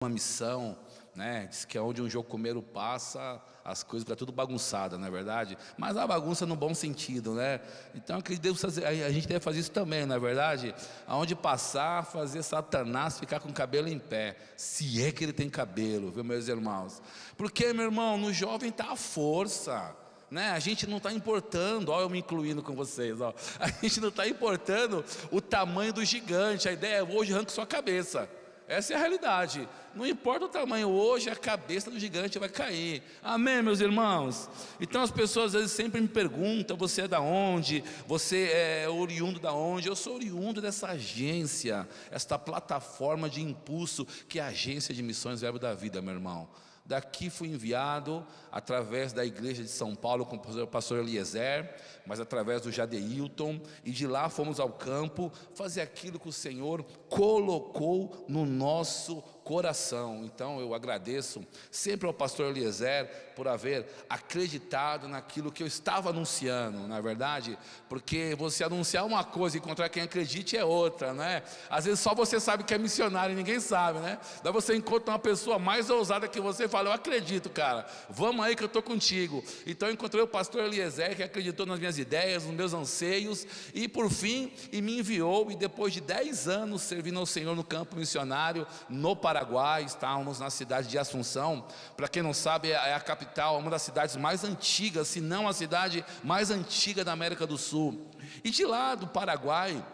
uma missão, né? Diz que é onde um jocomeiro passa, as coisas ficam tudo bagunçada, não é verdade? Mas a bagunça no bom sentido, né? Então a gente deve fazer isso também, não é verdade? Aonde passar, fazer Satanás ficar com o cabelo em pé, se é que ele tem cabelo, viu, meus irmãos? Porque, meu irmão, no jovem está a força, né? A gente não está importando, ó, eu me incluindo com vocês, ó. A gente não está importando o tamanho do gigante. A ideia é: hoje arranca sua cabeça. Essa é a realidade. Não importa o tamanho, hoje a cabeça do gigante vai cair. Amém, meus irmãs? Então as pessoas às vezes sempre me perguntam: você é da onde? Você é oriundo da onde? Eu sou oriundo dessa agência, esta plataforma de impulso que é a Agência de Missões Verbo da Vida, meu irmão. Daqui fui enviado através da igreja de São Paulo com o pastor Eliezer, mas através do Jadeilton, e de lá fomos ao campo fazer aquilo que o Senhor colocou no nosso coração. Então eu agradeço sempre ao pastor Eliezer por haver acreditado naquilo que eu estava anunciando, na verdade, porque você anunciar uma coisa e encontrar quem acredite é outra, né? Às vezes só você sabe que é missionário e ninguém sabe, né? Daí você encontra uma pessoa mais ousada que você e fala: eu acredito, cara, vamos aí que eu estou contigo. Então eu encontrei o pastor Eliezer, que acreditou nas minhas ideias, nos meus anseios, e por fim, me enviou. E depois de 10 anos servindo ao Senhor no campo missionário no Paraguai, estávamos na cidade de Assunção. Para quem não sabe, é a capital, uma das cidades mais antigas, se não a cidade mais antiga da América do Sul. E de lá do Paraguai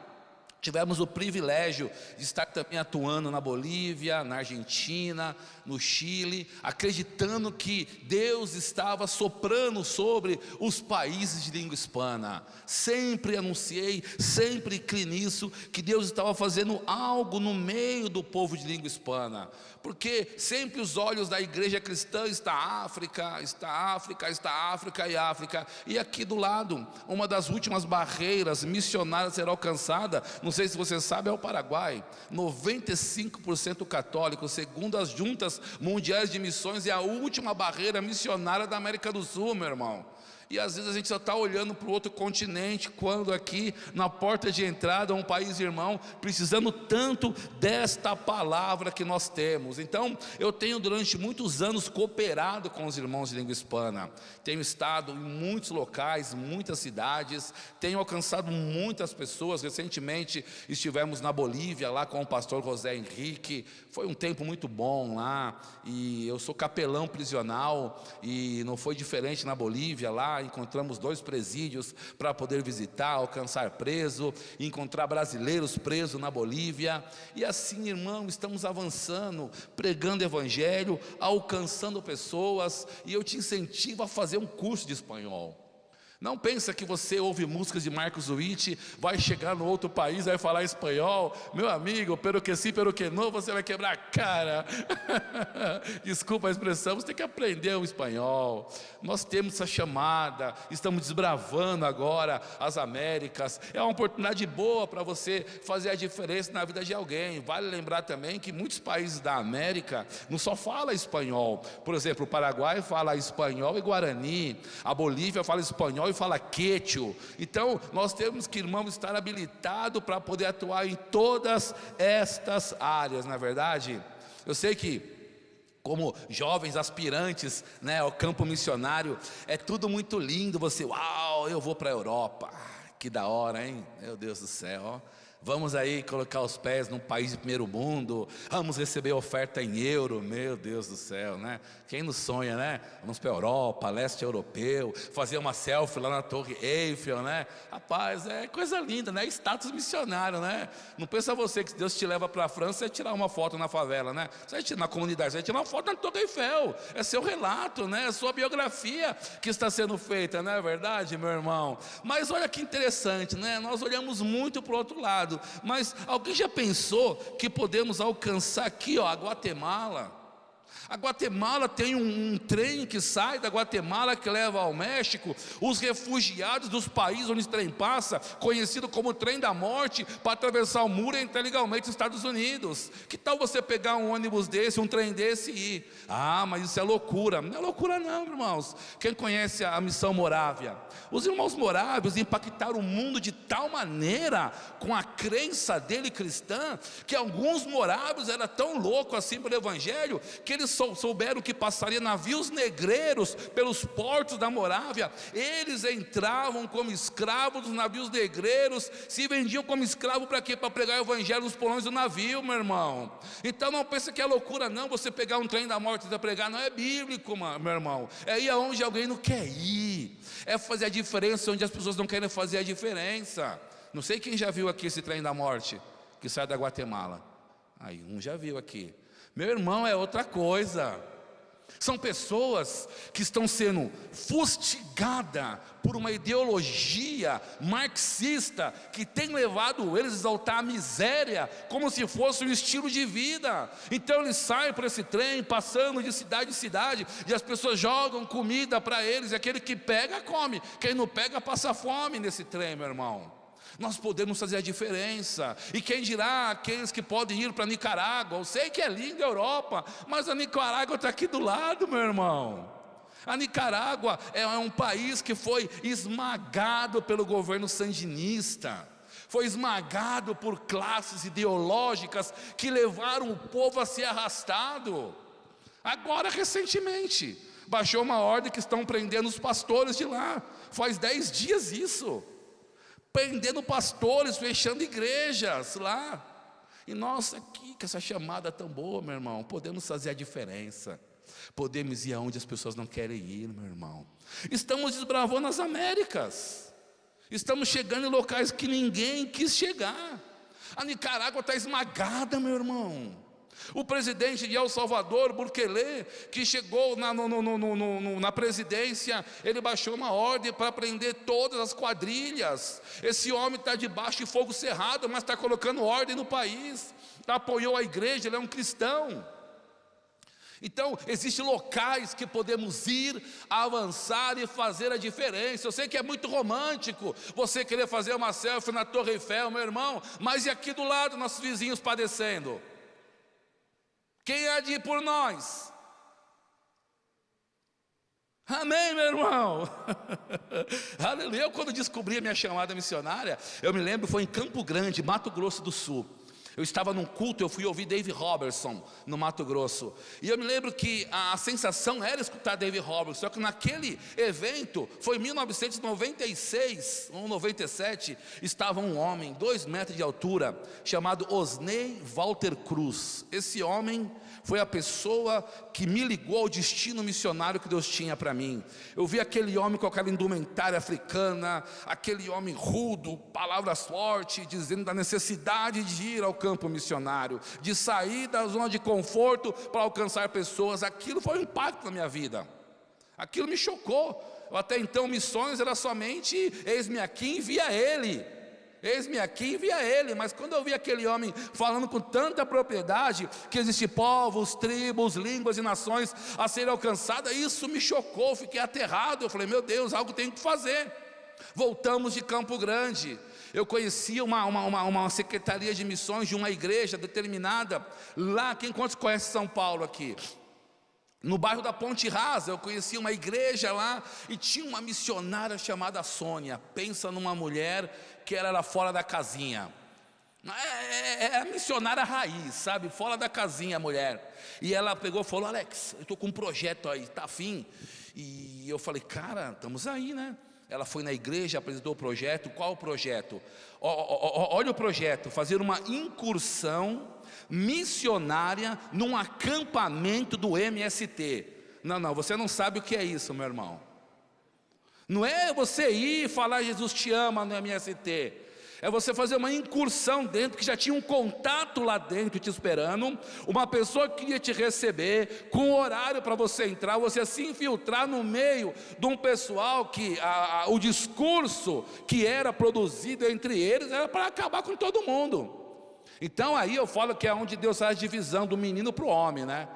tivemos o privilégio de estar também atuando na Bolívia, na Argentina, no Chile, acreditando que Deus estava soprando sobre os países de língua hispana. Sempre anunciei, sempre criei nisso, que Deus estava fazendo algo no meio do povo de língua hispana, porque sempre os olhos da igreja cristã está África, está África, está África e África. E aqui do lado, uma das últimas barreiras missionárias a ser alcançada, não sei se você sabe, é o Paraguai. 95% católico, segundo as juntas mundiais de missões, é a última barreira missionária da América do Sul, meu irmão. E às vezes a gente só está olhando para o outro continente, quando aqui na porta de entrada um país irmão, precisando tanto desta palavra que nós temos. Então eu tenho durante muitos anos cooperado com os irmãos de língua hispana, tenho estado em muitos locais, muitas cidades, tenho alcançado muitas pessoas. Recentemente estivemos na Bolívia, lá com o pastor José Henrique, foi um tempo muito bom lá, e eu sou capelão prisional, e não foi diferente na Bolívia. Lá encontramos 2 presídios para poder visitar, alcançar preso, encontrar brasileiros presos na Bolívia. E assim, irmão, estamos avançando, pregando evangelho, alcançando pessoas. E eu te incentivo a fazer um curso de espanhol. Não pensa que você ouve músicas de Marcos Witt, vai chegar no outro país, vai falar espanhol. Meu amigo, pero que sim, pero que não, você vai quebrar a cara. Desculpa a expressão, você tem que aprender o espanhol. Nós temos essa chamada, estamos desbravando agora as Américas. É uma oportunidade boa para você fazer a diferença na vida de alguém. Vale lembrar também que muitos países da América não só falam espanhol. Por exemplo, o Paraguai fala espanhol e guarani, a Bolívia fala espanhol e fala quechua. Então nós temos que, irmão, estar habilitado para poder atuar em todas estas áreas. Na verdade, eu sei que como jovens aspirantes, né, ao campo missionário, é tudo muito lindo. Você, uau, eu vou para a Europa, que da hora, hein? Meu Deus do céu, ó. Vamos aí colocar os pés num país de primeiro mundo, vamos receber oferta em euro, meu Deus do céu, né? Quem não sonha, né? Vamos para a Europa, leste europeu, fazer uma selfie lá na Torre Eiffel, né? Rapaz, é coisa linda, né? Status missionário, né? Não pensa você que Deus te leva para a França, você vai tirar uma foto na favela, né? Você vai tirar na comunidade, você vai tirar uma foto na Torre Eiffel. É seu relato, né? É sua biografia que está sendo feita, não é verdade, meu irmão? Mas olha que interessante, né? Nós olhamos muito para o outro lado. Mas alguém já pensou que podemos alcançar aqui, ó, a Guatemala? A Guatemala tem um trem que sai da Guatemala que leva ao México os refugiados dos países onde esse trem passa, conhecido como trem da morte, para atravessar o muro e entrar legalmente nos Estados Unidos. Que tal você pegar um ônibus desse, um trem desse e ir? Ah, mas isso é loucura. Não é loucura não, irmãos. Quem conhece a missão Morávia? Os irmãos morávios impactaram o mundo de tal maneira com a crença dele cristã, que alguns morávios eram tão loucos assim pelo evangelho, que eles souberam que passaria navios negreiros pelos portos da Morávia. Eles entravam como escravos dos navios negreiros, se vendiam como escravo para quê? Para pregar o evangelho nos porões do navio, meu irmão. Então não pense que é loucura não, você pegar um trem da morte para pregar, não é bíblico, meu irmão. É ir aonde alguém não quer ir, é fazer a diferença onde as pessoas não querem fazer a diferença. Não sei quem já viu aqui esse trem da morte que sai da Guatemala. Aí um já viu aqui. Meu irmão, é outra coisa. São pessoas que estão sendo fustigadas por uma ideologia marxista que tem levado eles a exaltar a miséria como se fosse um estilo de vida. Então eles saem por esse trem, passando de cidade em cidade, e as pessoas jogam comida para eles, e aquele que pega, come. Quem não pega, passa fome nesse trem, meu irmão. Nós podemos fazer a diferença. E quem dirá aqueles que podem ir para Nicarágua? Eu sei que é linda a Europa, mas a Nicarágua está aqui do lado, meu irmão. A Nicarágua é um país que foi esmagado pelo governo sandinista, foi esmagado por classes ideológicas que levaram o povo a ser arrastado. Agora, recentemente, baixou uma ordem que estão prendendo os pastores de lá. Faz 10 dias isso, prendendo pastores, fechando igrejas lá. E nós aqui, com essa chamada tão boa, meu irmão, podemos fazer a diferença. Podemos ir aonde as pessoas não querem ir, meu irmão. Estamos desbravando as Américas. Estamos chegando em locais que ninguém quis chegar. A Nicarágua está esmagada, meu irmão. O presidente de El Salvador, Bukele, que chegou na presidência, ele baixou uma ordem para prender todas as quadrilhas. Esse homem está debaixo de fogo cerrado, mas está colocando ordem no país, apoiou a igreja, ele é um cristão. Então, existem locais que podemos ir, avançar e fazer a diferença. Eu sei que é muito romântico você querer fazer uma selfie na Torre Eiffel, meu irmão, mas e aqui do lado, nossos vizinhos padecendo? Quem há de ir por nós? Amém, meu irmão. Aleluia. Eu, quando descobri a minha chamada missionária, eu me lembro, foi em Campo Grande, Mato Grosso do Sul. Eu estava num culto, eu fui ouvir Dave Robertson no Mato Grosso. E eu me lembro que a sensação era escutar Dave Robertson. Só que naquele evento, foi em 1996 ou 97, estava um homem, 2 metros de altura, chamado Osney Walter Cruz. Esse homem foi a pessoa que me ligou ao destino missionário que Deus tinha para mim. Eu vi aquele homem com aquela indumentária africana, aquele homem rudo, palavras fortes, dizendo da necessidade de ir ao campo missionário, de sair da zona de conforto para alcançar pessoas. Aquilo foi um impacto na minha vida, aquilo me chocou. Eu, até então, missões era somente eis-me aqui, envia ele. Eis-me aqui, envia ele. Mas quando eu vi aquele homem falando com tanta propriedade que existem povos, tribos, línguas e nações a serem alcançadas, isso me chocou, fiquei aterrado. Eu falei, meu Deus, algo tem que fazer. Voltamos de Campo Grande. Eu conhecia uma secretaria de missões de uma igreja determinada lá. Quantos conhecem São Paulo aqui? No bairro da Ponte Rasa, eu conheci uma igreja lá e tinha uma missionária chamada Sônia. Pensa numa mulher que era fora da casinha. É a missionária raiz, sabe? Fora da casinha a mulher. E ela pegou e falou, Alex, eu estou com um projeto aí, tá afim? E eu falei, cara, estamos aí, né? Ela foi na igreja, apresentou o projeto. Qual o projeto? Olha o projeto, fazer uma incursão missionária num acampamento do MST. Não, você não sabe o que é isso, meu irmão. Não é você ir e falar Jesus te ama no MST. É você fazer uma incursão dentro, que já tinha um contato lá dentro te esperando, uma pessoa que ia te receber, com horário para você entrar, você se infiltrar no meio de um pessoal que o discurso que era produzido entre eles era para acabar com todo mundo. Então aí eu falo que é onde Deus faz a divisão do menino para o homem, né?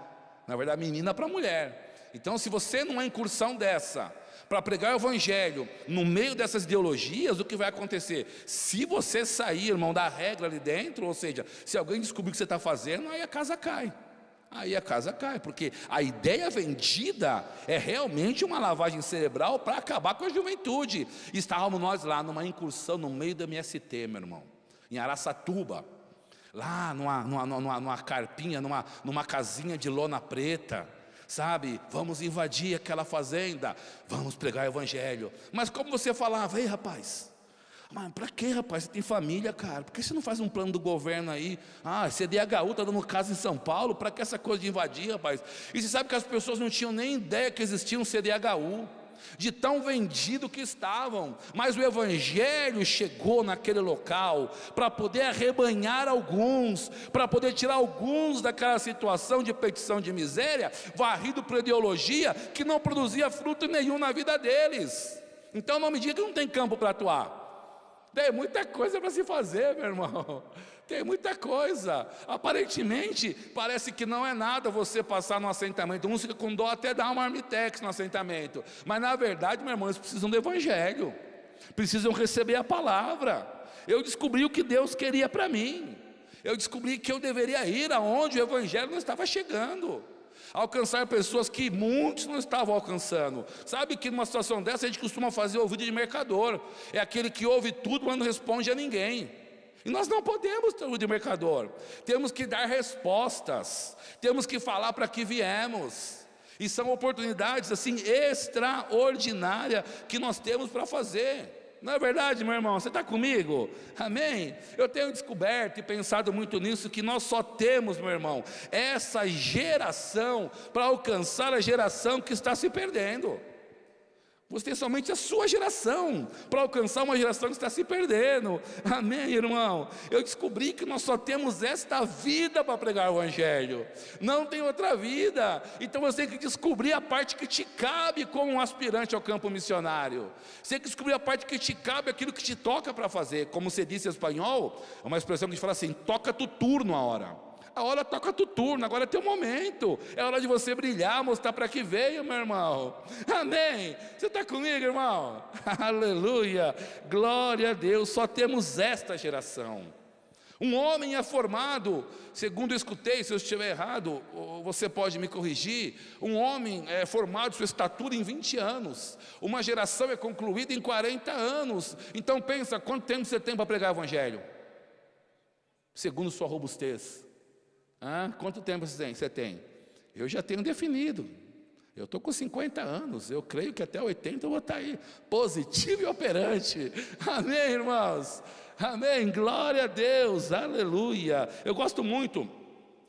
na verdade menina para mulher. Então se você numa incursão dessa, para pregar o evangelho no meio dessas ideologias, o que vai acontecer? Se você sair, irmão, da regra ali dentro, ou seja, se alguém descobrir o que você está fazendo, aí a casa cai. Aí a casa cai, porque a ideia vendida é realmente uma lavagem cerebral para acabar com a juventude. Estávamos nós lá numa incursão no meio do MST, meu irmão, em Araçatuba, lá numa carpinha, numa casinha de lona preta, sabe? Vamos invadir aquela fazenda, vamos pregar o evangelho. Mas como você falava, ei rapaz, mas para que, rapaz? Você tem família, cara, por que você não faz um plano do governo aí? CDHU está dando casa em São Paulo, para que essa coisa de invadir, rapaz? E você sabe que as pessoas não tinham nem ideia que existia um CDHU, de tão vendido que estavam. Mas o evangelho chegou naquele local para poder arrebanhar alguns, para poder tirar alguns daquela situação de petição de miséria, varrido por ideologia que não produzia fruto nenhum na vida deles. Então não me diga que não tem campo para atuar. Tem muita coisa para se fazer, meu irmão. Tem muita coisa. Aparentemente, parece que não é nada você passar no assentamento. Uns ficam com dó até dar uma marmitex no assentamento. Mas na verdade, meu irmão, eles precisam do evangelho. Precisam receber a palavra. Eu descobri o que Deus queria para mim. Eu descobri que eu deveria ir aonde o evangelho não estava chegando. Alcançar pessoas que muitos não estavam alcançando. Sabe que numa situação dessa a gente costuma fazer ouvido de mercador. É aquele que ouve tudo, mas não responde a ninguém. E nós não podemos ter ouvido de mercador. Temos que dar respostas. Temos que falar para que viemos. E são oportunidades assim extraordinárias que nós temos para fazer. Não é verdade, meu irmão? Você está comigo? Amém? Eu tenho descoberto e pensado muito nisso, que nós só temos, meu irmão, essa geração para alcançar a geração que está se perdendo. Você tem somente a sua geração para alcançar uma geração que está se perdendo. Amém, irmão? Eu descobri que nós só temos esta vida para pregar o evangelho. Não tem outra vida. Então você tem que descobrir a parte que te cabe como um aspirante ao campo missionário. Você tem que descobrir a parte que te cabe, aquilo que te toca para fazer. Como você disse em espanhol, é uma expressão que a gente fala assim: toca tu turno a hora. A hora toca tu turno, agora é teu momento. É hora de você brilhar, mostrar para que veio, meu irmão. Amém? Você está comigo, irmão? Aleluia, glória a Deus. Só temos esta geração. Um homem é formado, segundo eu escutei, se eu estiver errado, você pode me corrigir. Um homem é formado sua estatura em 20 anos. Uma geração é concluída em 40 anos. Então pensa, quanto tempo você tem para pregar o evangelho? Segundo sua robustez. Quanto tempo você tem? Eu já tenho definido. Eu estou com 50 anos. Eu creio que até 80 eu vou estar aí, positivo e operante. Amém, irmãos? Amém, glória a Deus, aleluia. Eu gosto muito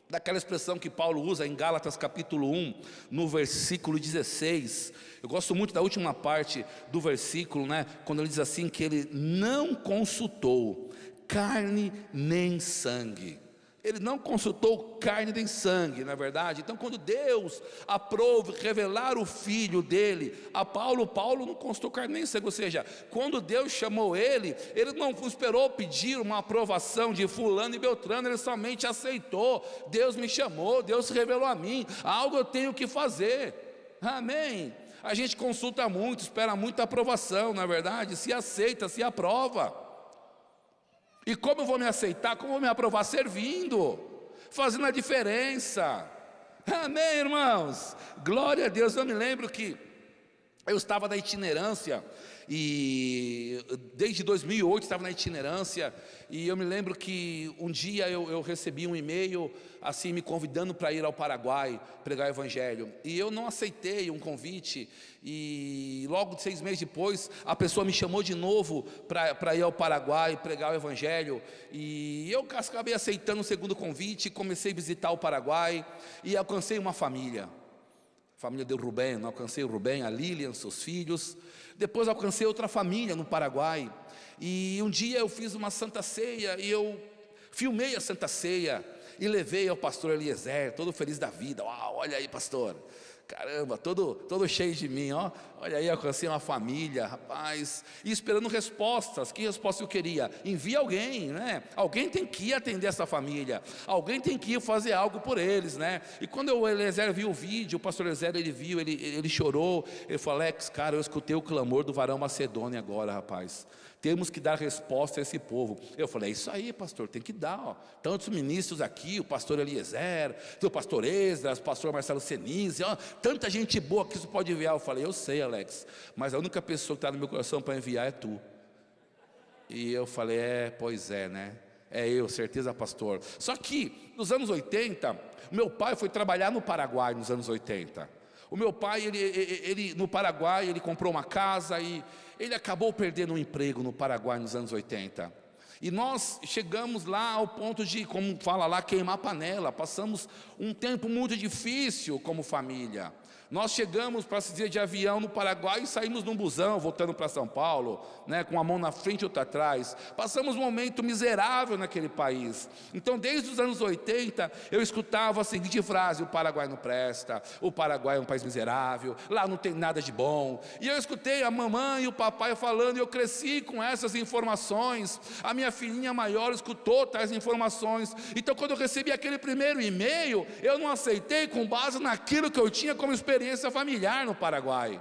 daquela expressão que Paulo usa em Gálatas capítulo 1, no versículo 16. Eu gosto muito da última parte do versículo, quando ele diz assim, que ele não consultou carne nem sangue. Ele não consultou carne nem sangue, na verdade. Então quando Deus aprove revelar o Filho dele a Paulo, Paulo não consultou carne nem sangue. Ou seja, quando Deus chamou ele não esperou pedir uma aprovação de fulano e beltrano, ele somente aceitou. Deus me chamou, Deus revelou a mim, algo eu tenho que fazer. Amém? A gente consulta muito, espera muita aprovação, na verdade, se aceita, se aprova. E como eu vou me aceitar, como eu vou me aprovar? Servindo, fazendo a diferença. Amém, irmãos? Glória a Deus. Eu me lembro que eu estava na itinerância, e desde 2008 estava na itinerância, e eu me lembro que um dia eu recebi um e-mail assim me convidando para ir ao Paraguai pregar o evangelho, e eu não aceitei um convite, e logo 6 meses depois a pessoa me chamou de novo para ir ao Paraguai pregar o evangelho, e eu acabei aceitando o segundo convite, comecei a visitar o Paraguai e alcancei uma família de Rubem. Alcancei o Rubem, a Lilian, seus filhos. Depois alcancei outra família no Paraguai, e um dia eu fiz uma santa ceia, e eu filmei a santa ceia, e levei ao pastor Eliezer, todo feliz da vida. Uau, olha aí, pastor, Caramba, todo cheio de mim, ó. Olha aí, alcancei uma família, rapaz. E esperando respostas. Que resposta eu queria? Envia alguém, né? Alguém tem que ir atender essa família. Alguém tem que ir fazer algo por eles, né? E quando o Eliezer viu o vídeo, o pastor Eliezer, ele viu, ele chorou. Ele falou: Alex, cara, eu escutei o clamor do varão macedônio agora, rapaz. Temos que dar resposta a esse povo. Eu falei: é isso aí, pastor, tem que dar, ó. Tantos ministros aqui, o pastor Eliezer, o pastor Esdras, o pastor Marcelo Senise, ó, tanta gente boa que isso pode enviar. Eu falei: eu sei, Alex, mas a única pessoa que está no meu coração para enviar é tu. E eu falei: pois é, né? É eu, certeza, pastor. Só que nos anos 80, meu pai foi trabalhar no Paraguai nos anos 80. O meu pai, ele no Paraguai, ele comprou uma casa e ele acabou perdendo um emprego no Paraguai nos anos 80. E nós chegamos lá ao ponto de, como fala lá, queimar a panela. Passamos um tempo muito difícil como família. Nós chegamos, para se dizer, de avião no Paraguai e saímos num busão, voltando para São Paulo, né, com a mão na frente e outra atrás. Passamos um momento miserável naquele país. Então, desde os anos 80, eu escutava a seguinte frase: o Paraguai não presta, o Paraguai é um país miserável, lá não tem nada de bom. E eu escutei a mamãe e o papai falando, e eu cresci com essas informações. A minha filhinha maior escutou tais informações. Então, quando eu recebi aquele primeiro e-mail, eu não aceitei com base naquilo que eu tinha como experiência familiar no Paraguai.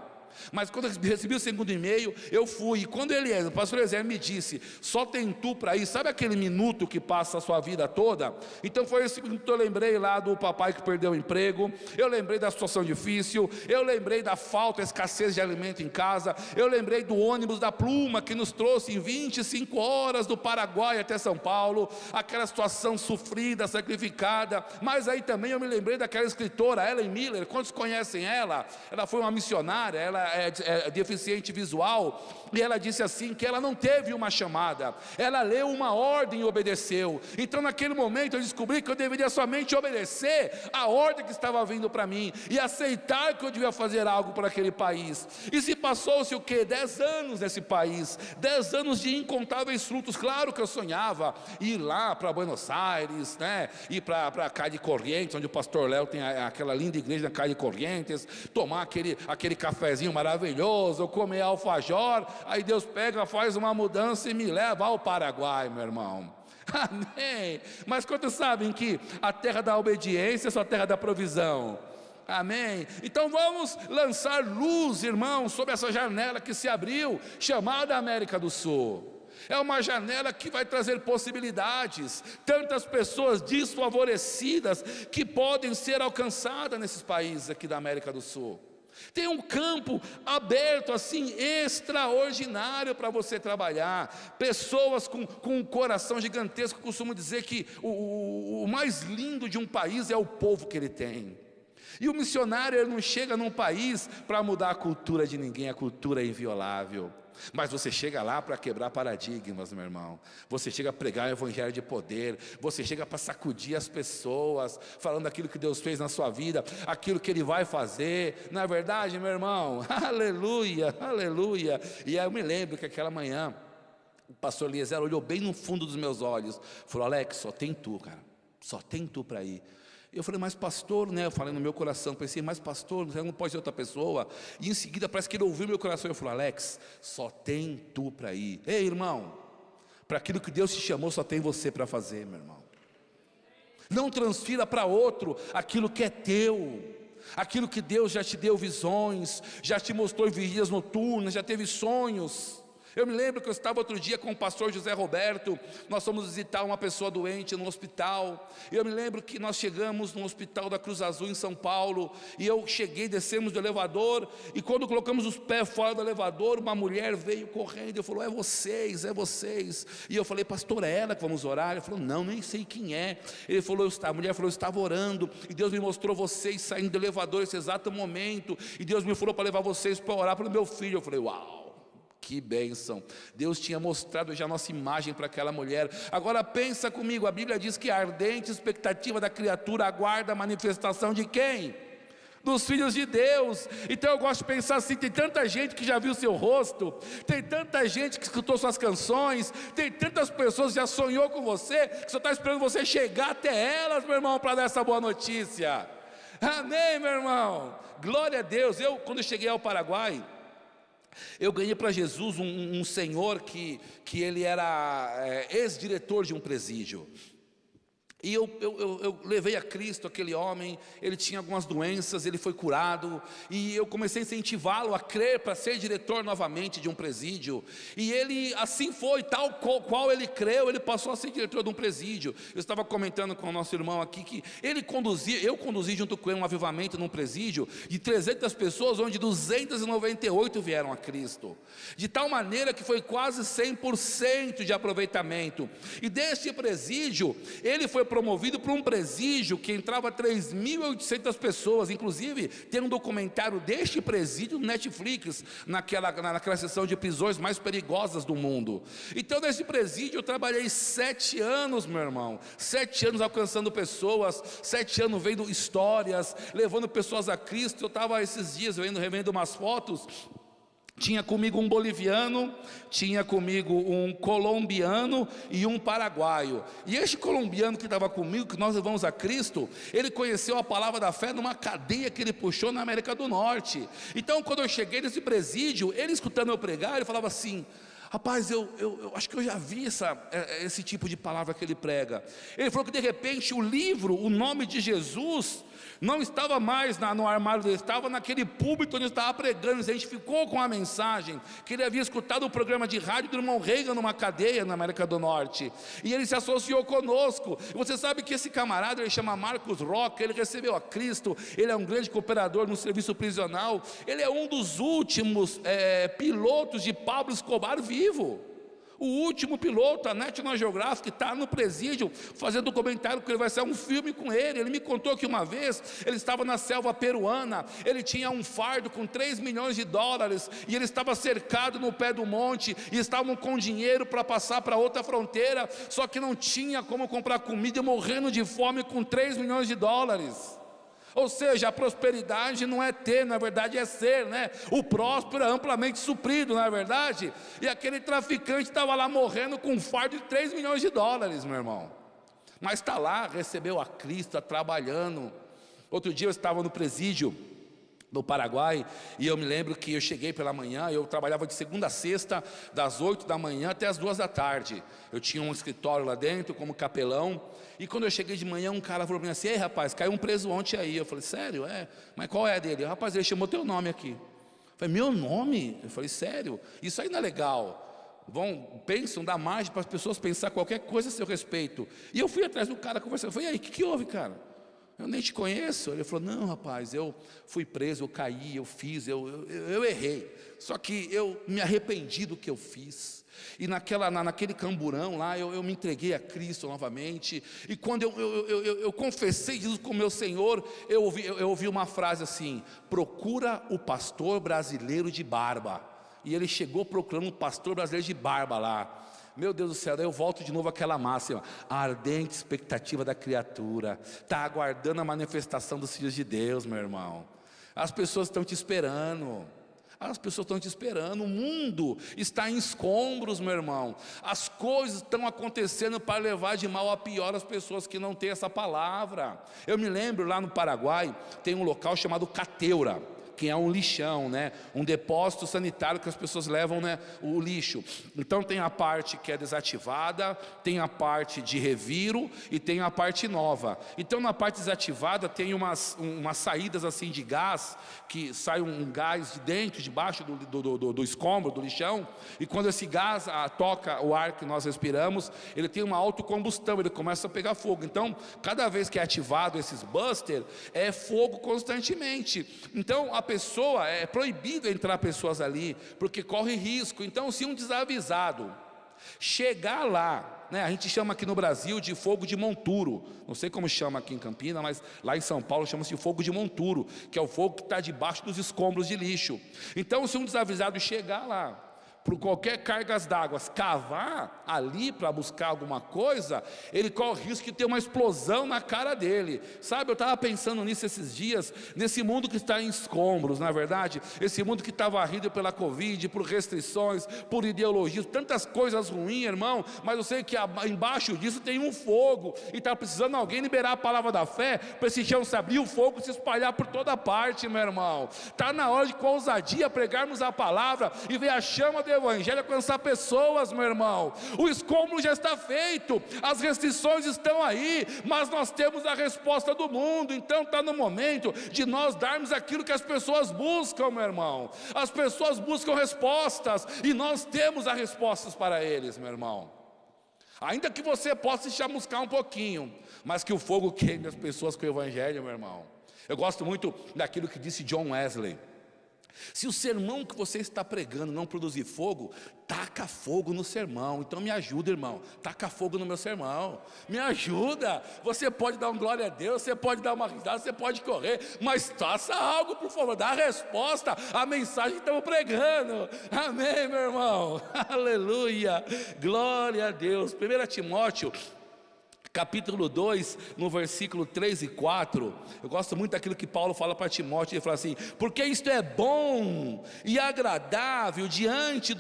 Mas quando eu recebi o segundo e-mail, eu fui. E quando o pastor Eliezer me disse: só tem tu para ir, sabe aquele minuto que passa a sua vida toda? Então foi esse minuto que eu lembrei lá do papai que perdeu o emprego, eu lembrei da situação difícil, eu lembrei da falta, escassez de alimento em casa, eu lembrei do ônibus da Pluma que nos trouxe em 25 horas do Paraguai até São Paulo, aquela situação sofrida, sacrificada. Mas aí também eu me lembrei daquela escritora Ellen Miller. Quantos conhecem ela? Ela foi uma missionária, ela é deficiente visual, e ela disse assim, que ela não teve uma chamada, ela leu uma ordem e obedeceu. Então naquele momento eu descobri que eu deveria somente obedecer a ordem que estava vindo para mim, e aceitar que eu devia fazer algo para aquele país. E se passou-se o quê? 10 anos nesse país, 10 anos de incontáveis frutos. Claro que eu sonhava ir lá para Buenos Aires, né? Ir para Calle Corrientes, onde o pastor Léo tem aquela linda igreja na Calle Corrientes, tomar aquele cafezinho maravilhoso, comer alfajor. Aí Deus pega, faz uma mudança e me leva ao Paraguai, meu irmão. Amém. Mas quantos sabem que a terra da obediência é só a terra da provisão? Amém. Então vamos lançar luz, irmãos, sobre essa janela que se abriu, chamada América do Sul. É uma janela que vai trazer possibilidades, tantas pessoas desfavorecidas que podem ser alcançadas nesses países aqui da América do Sul. Tem um campo aberto assim, extraordinário para você trabalhar. Pessoas com um coração gigantesco. Costumo dizer que o mais lindo de um país é o povo que ele tem. E o missionário, ele não chega num país para mudar a cultura de ninguém, a cultura é inviolável. Mas você chega lá para quebrar paradigmas, meu irmão. Você chega a pregar o evangelho de poder. Você chega para sacudir as pessoas, falando aquilo que Deus fez na sua vida, aquilo que Ele vai fazer. Não é verdade, meu irmão? Aleluia, aleluia. E aí eu me lembro que aquela manhã o pastor Eliezer olhou bem no fundo dos meus olhos, falou: Alex, só tem tu, cara, só tem tu para ir. Eu falei: mas pastor, né? Eu falei no meu coração, pensei: mas pastor, não pode ser outra pessoa. E em seguida parece que ele ouviu meu coração. Eu falei: Alex, só tem tu para ir. Ei, irmão, para aquilo que Deus te chamou, só tem você para fazer, meu irmão. Não transfira para outro aquilo que é teu, aquilo que Deus já te deu visões, já te mostrou em vigílias noturnas, já teve sonhos. Eu me lembro que eu estava outro dia com o pastor José Roberto, nós fomos visitar uma pessoa doente no hospital. Eu me lembro que nós chegamos no hospital da Cruz Azul em São Paulo, e eu cheguei, descemos do elevador, e quando colocamos os pés fora do elevador, uma mulher veio correndo e falou: é vocês. E eu falei: pastor, é ela que vamos orar? Ele falou: não, nem sei quem é. A mulher falou: eu estava orando, e Deus me mostrou vocês saindo do elevador nesse exato momento, e Deus me falou para levar vocês para orar pelo meu filho. Eu falei: uau, que bênção. Deus tinha mostrado já a nossa imagem para aquela mulher. Agora pensa comigo, a Bíblia diz que a ardente expectativa da criatura aguarda a manifestação de quem? Dos filhos de Deus. Então eu gosto de pensar assim: tem tanta gente que já viu seu rosto, tem tanta gente que escutou suas canções, tem tantas pessoas que já sonhou com você, que só está esperando você chegar até elas, meu irmão, para dar essa boa notícia. Amém, meu irmão, glória a Deus. Quando eu cheguei ao Paraguai, eu ganhei para Jesus um senhor que ele era ex-diretor de um presídio. E eu levei a Cristo aquele homem. Ele tinha algumas doenças, ele foi curado, e eu comecei a incentivá-lo a crer para ser diretor novamente de um presídio. E ele assim foi, tal qual ele creu, ele passou a ser diretor de um presídio. Eu estava comentando com o nosso irmão aqui que eu conduzi junto com ele um avivamento num presídio de 300 pessoas, onde 298 vieram a Cristo, de tal maneira que foi quase 100% de aproveitamento. E deste presídio ele foi promovido para um presídio que entrava 3.800 pessoas. Inclusive tem um documentário deste presídio no Netflix, naquela seção de prisões mais perigosas do mundo. Então nesse presídio eu trabalhei 7 anos, meu irmão, 7 anos alcançando pessoas, 7 anos vendo histórias, levando pessoas a Cristo. Eu estava esses dias revendo umas fotos. Tinha comigo um boliviano, tinha comigo um colombiano e um paraguaio. E este colombiano que estava comigo, que nós levamos a Cristo, ele conheceu a palavra da fé numa cadeia que ele puxou na América do Norte. Então quando eu cheguei nesse presídio, ele escutando eu pregar, ele falava assim: rapaz, eu acho que eu já vi esse tipo de palavra que ele prega. Ele falou que de repente o livro, o nome de Jesus, não estava mais no armário dele, estava naquele púlpito onde ele estava pregando. Ele ficou com a mensagem que ele havia escutado o programa de rádio do irmão Reagan numa cadeia na América do Norte, e ele se associou conosco. E você sabe que esse camarada, ele chama Marcos Rocha, ele recebeu a Cristo, ele é um grande cooperador no serviço prisional, ele é um dos últimos pilotos de Pablo Escobar vivo. O último piloto, a National Geographic está no presídio fazendo documentário, que ele vai sair um filme com ele. Ele me contou que uma vez ele estava na selva peruana, ele tinha um fardo com 3 milhões de dólares, e ele estava cercado no pé do monte, e estavam com dinheiro para passar para outra fronteira, só que não tinha como comprar comida, morrendo de fome com 3 milhões de dólares. Ou seja, a prosperidade não é ter, na verdade é ser, né? O próspero é amplamente suprido, não é verdade? E aquele traficante estava lá morrendo com um fardo de 3 milhões de dólares, meu irmão. Mas está lá, recebeu a Cristo, está trabalhando. Outro dia eu estava no presídio do Paraguai, e eu me lembro que eu cheguei pela manhã. Eu trabalhava de segunda a sexta, das 8 da manhã até as 2 da tarde. Eu tinha um escritório lá dentro como capelão. E quando eu cheguei de manhã, um cara falou para mim assim: ei, rapaz, caiu um preso ontem aí. Eu falei: sério? Mas qual é dele? Rapaz, ele chamou teu nome aqui. Eu falei: meu nome? Eu falei: sério? Isso aí não é legal. Pensam, dá margem para as pessoas pensar qualquer coisa a seu respeito. E eu fui atrás do cara conversando. Eu falei: e aí, o que houve, cara? Eu nem te conheço. Ele falou: não, rapaz, eu fui preso, eu caí, eu fiz, eu errei. Só que eu me arrependi do que eu fiz. E naquele camburão lá, eu me entreguei a Cristo novamente. E quando eu confessei Jesus como meu Senhor, eu ouvi uma frase assim: procura o pastor brasileiro de barba. E ele chegou procurando um pastor brasileiro de barba lá. Meu Deus do céu, daí eu volto de novo àquela máxima: a ardente expectativa da criatura está aguardando a manifestação dos filhos de Deus, meu irmão. As pessoas estão te esperando. As pessoas estão te esperando. O mundo está em escombros, meu irmão. As coisas estão acontecendo para levar de mal a pior as pessoas que não têm essa palavra. Eu me lembro, lá no Paraguai tem um local chamado Cateura, que é um lixão, né? Um depósito sanitário que as pessoas levam, né, o lixo. Então tem a parte que é desativada, tem a parte de reviro e tem a parte nova. Então na parte desativada tem umas saídas assim de gás, que sai um gás de dentro, debaixo do escombro, do lixão, e quando esse gás toca o ar que nós respiramos, ele tem uma autocombustão, ele começa a pegar fogo. Então cada vez que é ativado esses buster, é fogo constantemente. Então a pessoa, é proibido entrar pessoas ali, porque corre risco. Então se um desavisado chegar lá, né, a gente chama aqui no Brasil de fogo de monturo, não sei como chama aqui em Campinas, mas lá em São Paulo chama-se de fogo de monturo, que é o fogo que está debaixo dos escombros de lixo. Então se um desavisado chegar lá, por qualquer cargas d'água, cavar ali para buscar alguma coisa, ele corre o risco de ter uma explosão na cara dele. Sabe, eu estava pensando nisso esses dias, nesse mundo que está em escombros, na verdade, esse mundo que está varrido pela Covid, por restrições, por ideologias, tantas coisas ruins, irmão, mas eu sei que embaixo disso tem um fogo, e está precisando alguém liberar a palavra da fé, para esse chão se abrir, o fogo se espalhar por toda parte, meu irmão. Está na hora de, com ousadia, pregarmos a palavra, e ver a chama do evangelho alcançar pessoas, meu irmão. O escombro já está feito, as restrições estão aí, mas nós temos a resposta do mundo. Então está no momento de nós darmos aquilo que as pessoas buscam, meu irmão. As pessoas buscam respostas, e nós temos as respostas para eles, meu irmão. Ainda que você possa se chamuscar um pouquinho, mas que o fogo queime as pessoas com o evangelho, meu irmão. Eu gosto muito daquilo que disse John Wesley: se o sermão que você está pregando não produzir fogo, taca fogo no sermão. Então me ajuda, irmão, taca fogo no meu sermão, me ajuda. Você pode dar um glória a Deus, você pode dar uma risada, você pode correr, mas faça algo, por favor, dá a resposta à mensagem que estamos pregando. Amém, meu irmão, aleluia, glória a Deus. 1 Timóteo capítulo 2, no versículo 3 e 4, eu gosto muito daquilo que Paulo fala para Timóteo. Ele fala assim: porque isto é bom e agradável diante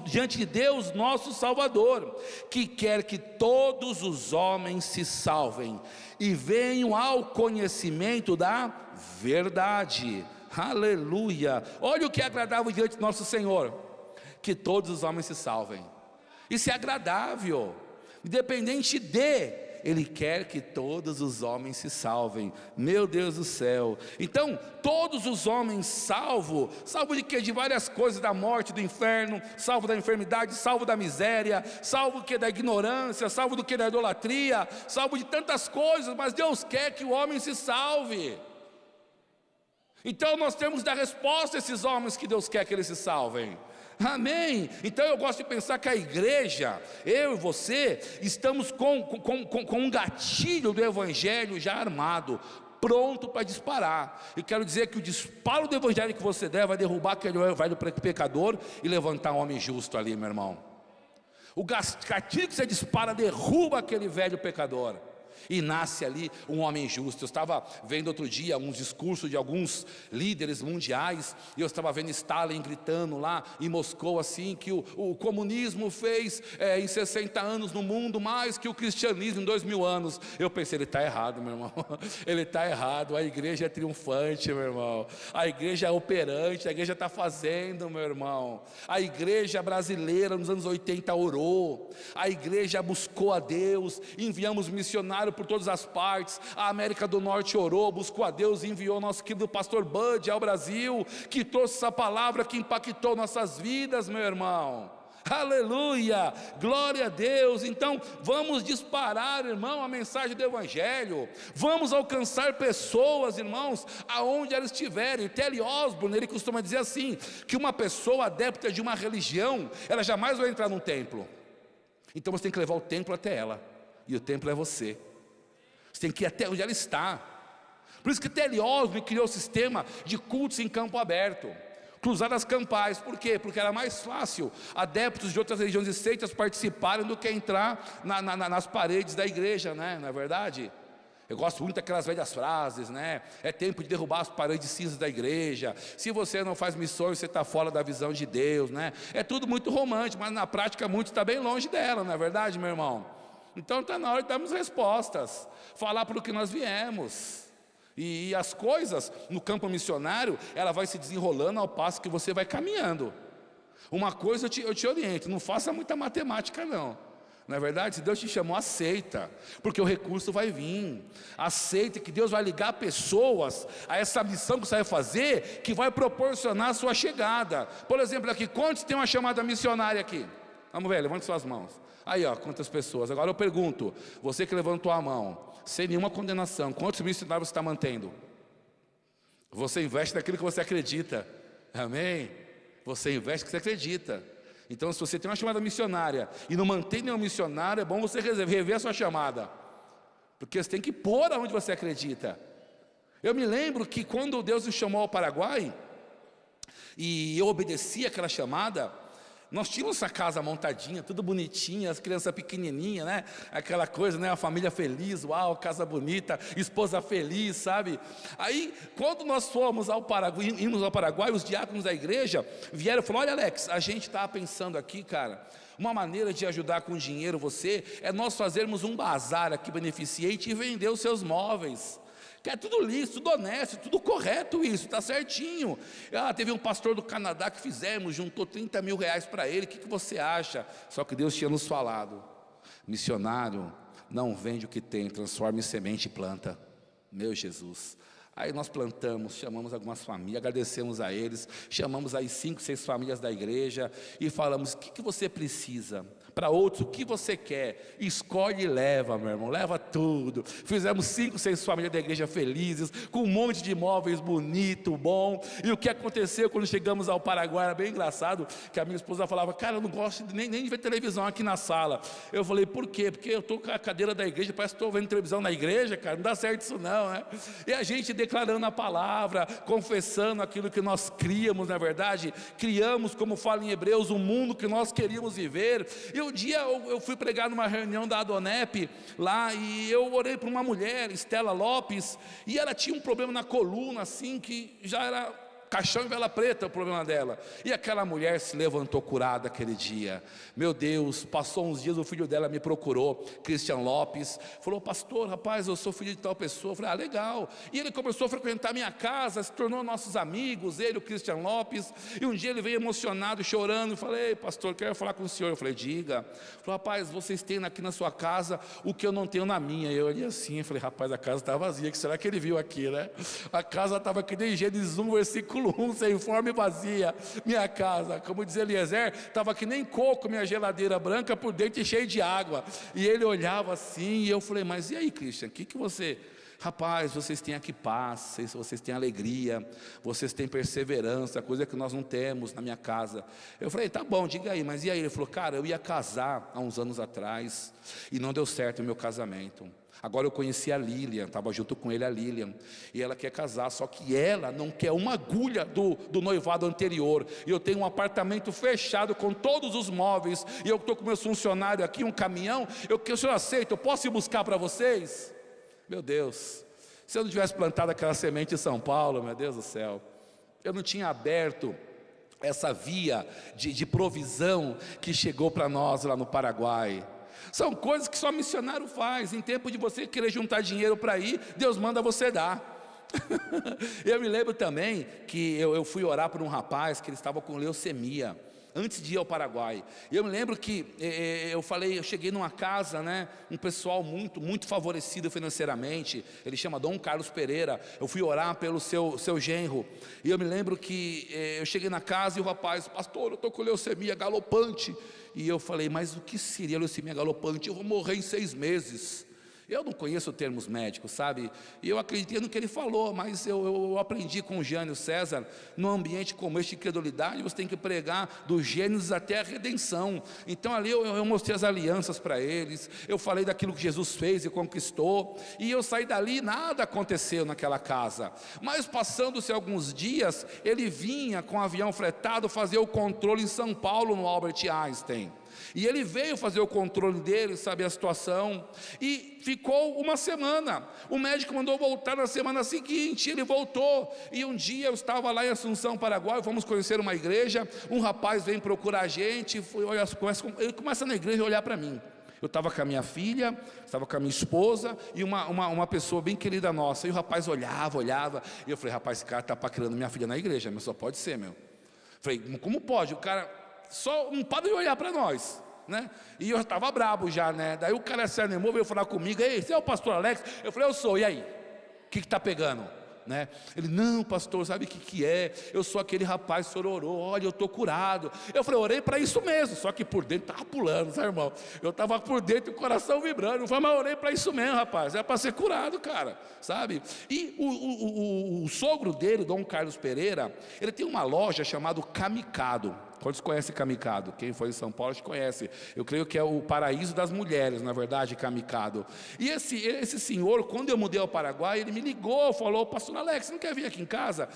diante de Deus nosso Salvador, que quer que todos os homens se salvem e venham ao conhecimento da verdade. Aleluia. Olha o que é agradável diante do nosso Senhor: que todos os homens se salvem. Isso é agradável. Independente de, Ele quer que todos os homens se salvem. Meu Deus do céu. Então, todos os homens salvo de quê? De várias coisas, da morte, do inferno, salvo da enfermidade, salvo da miséria, salvo que da ignorância, salvo do que da idolatria, salvo de tantas coisas, mas Deus quer que o homem se salve. Então nós temos de dar resposta a esses homens que Deus quer que eles se salvem. Amém. Então eu gosto de pensar que a igreja, eu e você, estamos com um gatilho do evangelho já armado, pronto para disparar. E quero dizer que o disparo do evangelho que você der vai derrubar aquele velho pecador e levantar um homem justo ali, meu irmão. O gatilho que você dispara derruba aquele velho pecador e nasce ali um homem justo. Eu estava vendo outro dia uns discursos de alguns líderes mundiais, e eu estava vendo Stalin gritando lá em Moscou assim, que o comunismo fez em 60 anos no mundo mais que o cristianismo em 2000 anos. Eu pensei, ele está errado, meu irmão. Ele está errado. A igreja é triunfante, meu irmão. A igreja é operante, a igreja está fazendo, meu irmão. A igreja brasileira nos anos 80 orou, a igreja buscou a Deus, enviamos missionários por todas as partes. A América do Norte orou, buscou a Deus e enviou nosso querido pastor Bud ao Brasil, que trouxe essa palavra que impactou nossas vidas, meu irmão. Aleluia, glória a Deus. Então vamos disparar, irmão, a mensagem do evangelho. Vamos alcançar pessoas, irmãos, aonde elas estiverem. Telly Osborne, ele costuma dizer assim, que uma pessoa adepta de uma religião, ela jamais vai entrar num templo. Então você tem que levar o templo até ela, e o templo é você. Você tem que ir até onde ela está. Por isso que Telly Osborne criou o sistema de cultos em campo aberto, cruzadas campais. Por quê? Porque era mais fácil adeptos de outras religiões e seitas participarem do que entrar nas paredes da igreja, né? Não é verdade? Eu gosto muito daquelas velhas frases, né? É tempo de derrubar as paredes cinzas da igreja. Se você não faz missões, você está fora da visão de Deus, né? É tudo muito romântico, mas na prática muito está bem longe dela, não é verdade, meu irmão? Então está na hora de darmos respostas, falar para o que nós viemos. E as coisas no campo missionário, ela vai se desenrolando ao passo que você vai caminhando. Uma coisa eu te oriento: não faça muita matemática não. Não é verdade? Se Deus te chamou, aceita, porque o recurso vai vir. Aceita que Deus vai ligar pessoas a essa missão que você vai fazer, que vai proporcionar a sua chegada. Por exemplo, aqui, quantos tem uma chamada missionária aqui? Vamos ver, levante suas mãos. Aí, ó, quantas pessoas. Agora eu pergunto, você que levantou a mão, sem nenhuma condenação, quantos missionários você está mantendo? Você investe naquilo que você acredita. Amém? Você investe no que você acredita. Então, se você tem uma chamada missionária e não mantém nenhum missionário, é bom você rever a sua chamada, porque você tem que pôr aonde você acredita. Eu me lembro que quando Deus nos chamou ao Paraguai, e eu obedeci aquela chamada. Nós tínhamos essa casa montadinha, tudo bonitinha, as crianças pequenininhas, né? Aquela coisa, né? A família feliz, uau, casa bonita, esposa feliz, sabe? Aí, quando nós fomos ao Paraguai, ímos ao Paraguai, os diáconos da igreja vieram e falaram: olha, Alex, a gente estava pensando aqui, cara, uma maneira de ajudar com dinheiro você é nós fazermos um bazar aqui beneficente e vender os seus móveis. Que é tudo lícito, tudo honesto, tudo correto isso, está certinho. Teve um pastor do Canadá que fizemos, juntou 30 mil reais para ele, o que você acha? Só que Deus tinha nos falado: missionário, não vende o que tem, transforma em semente e planta. Meu Jesus. Aí nós plantamos, chamamos algumas famílias, agradecemos a eles, chamamos aí 5, 6 famílias da igreja e falamos: o que você precisa? Para outros, o que você quer? Escolhe e leva, meu irmão, leva tudo. Fizemos 5, 6 famílias da igreja felizes, com um monte de imóveis bonito, bom. E o que aconteceu quando chegamos ao Paraguai era bem engraçado, que a minha esposa falava: cara, eu não gosto nem de ver televisão aqui na sala. Eu falei: por quê? Porque eu estou com a cadeira da igreja, parece que estou vendo televisão na igreja, cara, não dá certo isso não, né? E a gente declarando a palavra, confessando aquilo que nós criamos, na verdade, criamos, como fala em Hebreus, o mundo que nós queríamos viver. E um dia eu fui pregar numa reunião da Adonep lá, e eu orei para uma mulher, Estela Lopes, e ela tinha um problema na coluna, assim, que já era caixão e vela preta o problema dela, e aquela mulher se levantou curada aquele dia. Meu Deus, passou uns dias, o filho dela me procurou, Christian Lopes, falou: pastor, rapaz, eu sou filho de tal pessoa. Eu falei: legal. E ele começou a frequentar minha casa, se tornou nossos amigos, ele, o Christian Lopes, e um dia ele veio emocionado, chorando. Eu falei: pastor, quero falar com o senhor. Eu falei: diga. Ele falou: rapaz, vocês têm aqui na sua casa o que eu não tenho na minha. Eu olhei assim, eu falei: rapaz, a casa está vazia, o que será que ele viu aqui, né? A casa estava aqui em Gênesis 1, versículo 1, sem forma e vazia. Minha casa, como diz Eliezer, estava que nem coco, minha geladeira branca por dentro e cheia de água. E ele olhava assim, e eu falei: mas e aí, Christian, o que você... Rapaz, vocês têm aqui paz, vocês têm alegria, vocês têm perseverança, coisa que nós não temos na minha casa. Eu falei: tá bom, diga aí. Mas e aí? Ele falou: cara, eu ia casar há uns anos atrás e não deu certo o meu casamento. Agora eu conheci a Lilian, estava junto com ele a Lilian, e ela quer casar, só que ela não quer uma agulha do noivado anterior. E eu tenho um apartamento fechado com todos os móveis, e eu estou com meus funcionários aqui, um caminhão. O senhor aceita? Eu posso ir buscar para vocês? Meu Deus, se eu não tivesse plantado aquela semente em São Paulo, meu Deus do céu, eu não tinha aberto essa via de provisão que chegou para nós lá no Paraguai. São coisas que só missionário faz. Em tempo de você querer juntar dinheiro para ir, Deus manda você dar. Eu me lembro também que eu fui orar por um rapaz que ele estava com leucemia, antes de ir ao Paraguai. E eu me lembro que eu cheguei numa casa, né, um pessoal muito favorecido financeiramente. Ele chama Dom Carlos Pereira. Eu fui orar pelo seu genro. E eu me lembro que eu cheguei na casa e o rapaz: pastor, eu estou com leucemia galopante. E eu falei: mas o que seria leucemia galopante? Eu vou morrer em 6 meses. Eu não conheço termos médicos, sabe? E eu acreditei no que ele falou, mas eu aprendi com o Jânio César: num ambiente como este de incredulidade, você tem que pregar do Gênesis até a redenção. Então ali eu mostrei as alianças para eles, eu falei daquilo que Jesus fez e conquistou, e eu saí dali e nada aconteceu naquela casa. Mas passando-se alguns dias, ele vinha com um avião fretado fazer o controle em São Paulo, no Albert Einstein. E ele veio fazer o controle dele, saber a situação, e ficou uma semana. O médico mandou voltar na semana seguinte, ele voltou. E um dia eu estava lá em Assunção, Paraguai, fomos conhecer uma igreja. Um rapaz vem procurar a gente, ele começa na igreja a olhar para mim. Eu estava com a minha filha, estava com a minha esposa e uma pessoa bem querida nossa. E o rapaz olhava, e eu falei: rapaz, esse cara está paquerando minha filha na igreja, mas só pode ser, meu. Falei: como pode? O cara só não para de olhar para nós, né? E eu estava brabo já, né? Daí o cara se animou, veio falar comigo: ei, você é o pastor Alex? Eu falei: eu sou. E aí? O que está pegando? Né? Ele: não, pastor, sabe o que é? Eu sou aquele rapaz, o senhor orou, olha, eu estou curado. Eu falei: orei para isso mesmo, só que por dentro estava pulando, sabe, irmão? Eu estava por dentro, o coração vibrando. Eu falei: mas orei para isso mesmo, rapaz, é para ser curado, cara, sabe? E o sogro dele, Dom Carlos Pereira, ele tem uma loja chamada Kamikado. Quantos conhecem Kamikado? Quem foi em São Paulo acho que conhece. Eu creio que é o paraíso das mulheres, na verdade, Kamikado. E esse senhor, quando eu mudei ao Paraguai, ele me ligou, falou: pastor Alex, você não quer vir aqui em casa?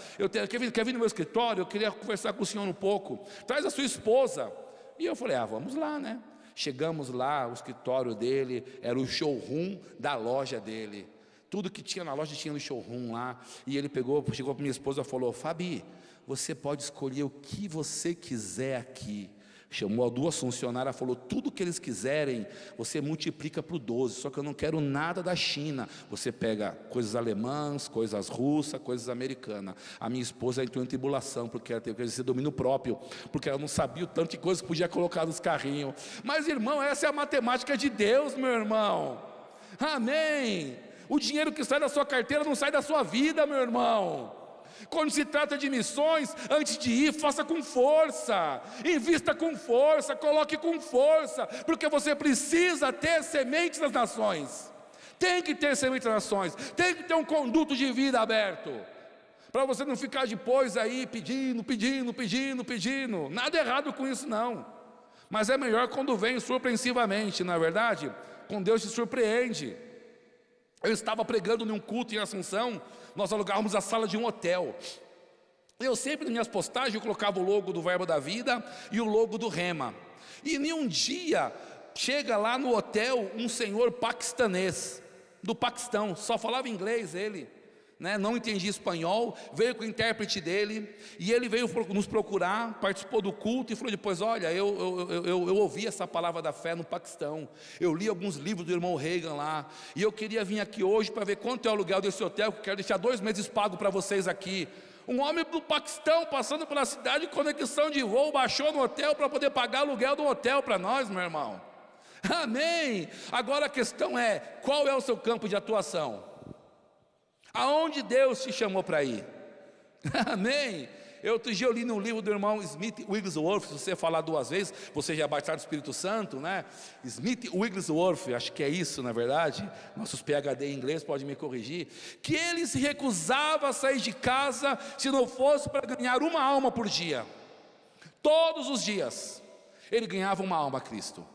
Quer vir no meu escritório? Eu queria conversar com o senhor um pouco. Traz a sua esposa. E eu falei: vamos lá, né? Chegamos lá, o escritório dele era o showroom da loja dele. Tudo que tinha na loja tinha no showroom lá. E ele chegou para minha esposa e falou: Fabi, você pode escolher o que você quiser aqui. Chamou as duas funcionárias, falou: tudo que eles quiserem, você multiplica por 12, só que eu não quero nada da China. Você pega coisas alemãs, coisas russas, coisas americanas. A minha esposa entrou em tribulação, porque ela teve que exercer domínio próprio, porque ela não sabia o tanto de coisa que podia colocar nos carrinhos. Mas, irmão, essa é a matemática de Deus, meu irmão. Amém. O dinheiro que sai da sua carteira não sai da sua vida, meu irmão. Quando se trata de missões, antes de ir, faça com força, invista com força, coloque com força, porque você precisa ter sementes nas nações. Tem que ter sementes nas nações, tem que ter um conduto de vida aberto, para você não ficar depois aí pedindo. Nada errado com isso não, mas é melhor quando vem surpreensivamente, não é verdade? Com Deus te surpreende. Eu estava pregando num culto em Assunção, nós alugávamos a sala de um hotel. Eu sempre nas minhas postagens eu colocava o logo do Verbo da Vida e o logo do Rema. E em um dia, chega lá no hotel um senhor paquistanês, do Paquistão, só falava inglês ele, né? Não entendia espanhol, veio com o intérprete dele, e ele veio nos procurar, participou do culto e falou depois: olha, eu ouvi essa palavra da fé no Paquistão, eu li alguns livros do irmão Reagan lá, e eu queria vir aqui hoje para ver quanto é o aluguel desse hotel, que eu quero deixar 2 meses pago para vocês aqui. Um homem do Paquistão passando pela cidade, conexão de voo, baixou no hotel para poder pagar aluguel do hotel para nós, meu irmão. Amém. Agora a questão é: qual é o seu campo de atuação? Aonde Deus te chamou para ir? Amém. Outro dia eu li no livro do irmão Smith Wigglesworth. Se você falar 2 vezes, você já é batizado do Espírito Santo, né? Smith Wigglesworth, acho que é isso, na verdade. Nossos PhD em inglês podem me corrigir. Que ele se recusava a sair de casa se não fosse para ganhar uma alma por dia. Todos os dias ele ganhava uma alma a Cristo.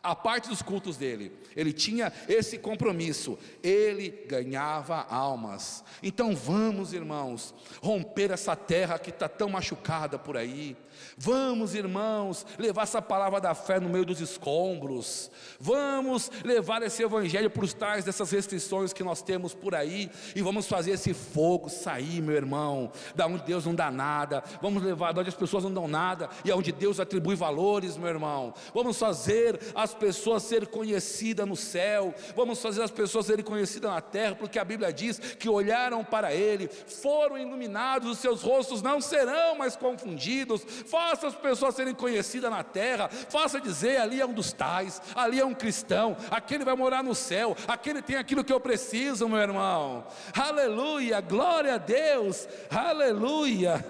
A parte dos cultos dele, ele tinha esse compromisso, ele ganhava almas. Então vamos, irmãos, romper essa terra que está tão machucada por aí. Vamos, irmãos, levar essa palavra da fé no meio dos escombros. Vamos levar esse evangelho por trás dessas restrições que nós temos por aí, e vamos fazer esse fogo sair, meu irmão, da onde Deus não dá nada. Vamos levar de onde as pessoas não dão nada e aonde Deus atribui valores, meu irmão. Vamos fazer as pessoas serem conhecidas no céu, vamos fazer as pessoas serem conhecidas na terra, porque a Bíblia diz que olharam para Ele, foram iluminados, os seus rostos não serão mais confundidos. Faça as pessoas serem conhecidas na terra, faça dizer: ali é um dos tais, ali é um cristão, aquele vai morar no céu, aquele tem aquilo que eu preciso, meu irmão. Aleluia, glória a Deus, aleluia.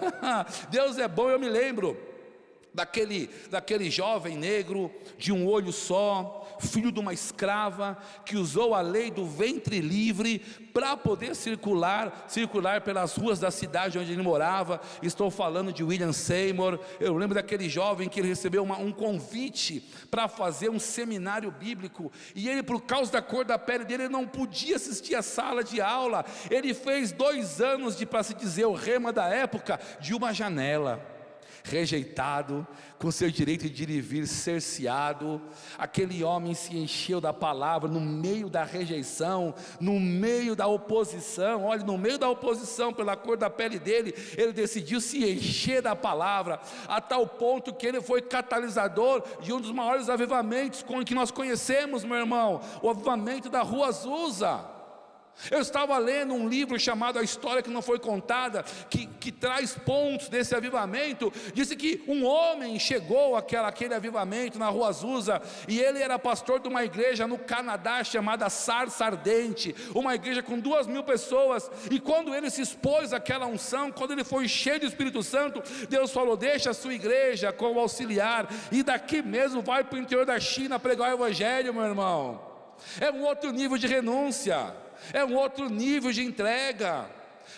Deus é bom. Eu me lembro daquele jovem negro de um olho só, filho de uma escrava, que usou a lei do ventre livre para poder circular pelas ruas da cidade onde ele morava. Estou falando de William Seymour. Eu lembro daquele jovem que ele recebeu um convite para fazer um seminário bíblico, e ele, por causa da cor da pele dele, ele não podia assistir à sala de aula. Ele fez 2 anos de, para se dizer o rema da época, de uma janela. Rejeitado, com seu direito de ir e vir cerceado, aquele homem se encheu da palavra no meio da rejeição, no meio da oposição. Olha, no meio da oposição, pela cor da pele dele, ele decidiu se encher da palavra, a tal ponto que ele foi catalisador de um dos maiores avivamentos que nós conhecemos, meu irmão, o avivamento da Rua Azusa. Eu estava lendo um livro chamado A História que Não Foi Contada, que traz pontos desse avivamento. Disse que um homem chegou àquele avivamento na Rua Azusa, e ele era pastor de uma igreja no Canadá chamada Sarça Ardente, uma igreja com 2.000 pessoas. E quando ele se expôs àquela unção, quando ele foi cheio do Espírito Santo, Deus falou: deixa a sua igreja como auxiliar, e daqui mesmo vai para o interior da China pregar o evangelho, meu irmão. É um outro nível de renúncia, é um outro nível de entrega.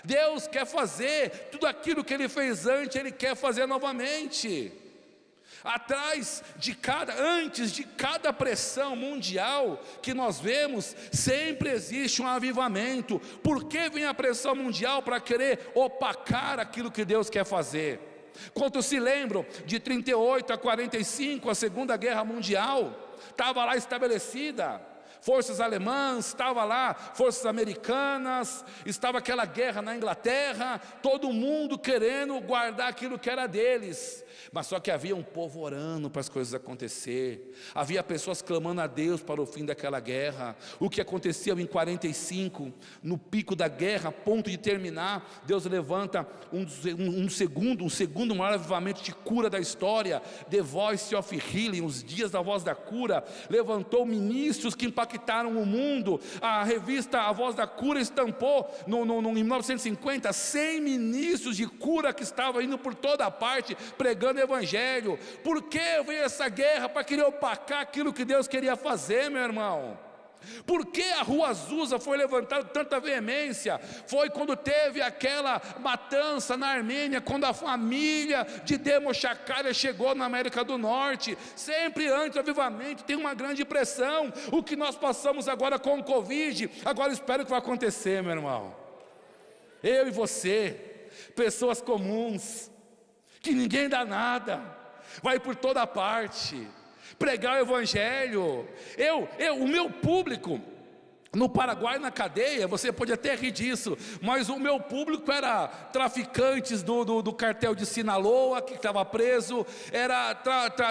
Deus quer fazer tudo aquilo que Ele fez antes, Ele quer fazer novamente. Antes de cada pressão mundial que nós vemos, sempre existe um avivamento. Por que vem a pressão mundial? Para querer opacar aquilo que Deus quer fazer. Quantos se lembram de 38 a 45, a Segunda Guerra Mundial? Estava lá estabelecida, forças alemãs, estava lá, forças americanas, estava aquela guerra na Inglaterra, todo mundo querendo guardar aquilo que era deles. Mas só que havia um povo orando para as coisas acontecer, havia pessoas clamando a Deus para o fim daquela guerra. O que aconteceu em 45, no pico da guerra, a ponto de terminar, Deus levanta um segundo maior avivamento de cura da história, The Voice of Healing, os dias da voz da cura, levantou ministros que impactaram o mundo. A revista A Voz da Cura estampou em 1950, 100 ministros de cura que estavam indo por toda parte, pregando o evangelho. Por que veio essa guerra? Para querer opacar aquilo que Deus queria fazer, meu irmão. Por que a Rua Azusa foi levantada com tanta veemência? Foi quando teve aquela matança na Armênia, quando a família de Demos Chakalha chegou na América do Norte. Sempre antes do avivamento tem uma grande pressão. O que nós passamos agora com o Covid, agora espero que vai acontecer, meu irmão. Eu e você, pessoas comuns, que ninguém dá nada, vai por toda parte, pregar o evangelho. O meu público no Paraguai, na cadeia, você pode até rir disso, mas o meu público era traficantes do cartel de Sinaloa, que estava preso, era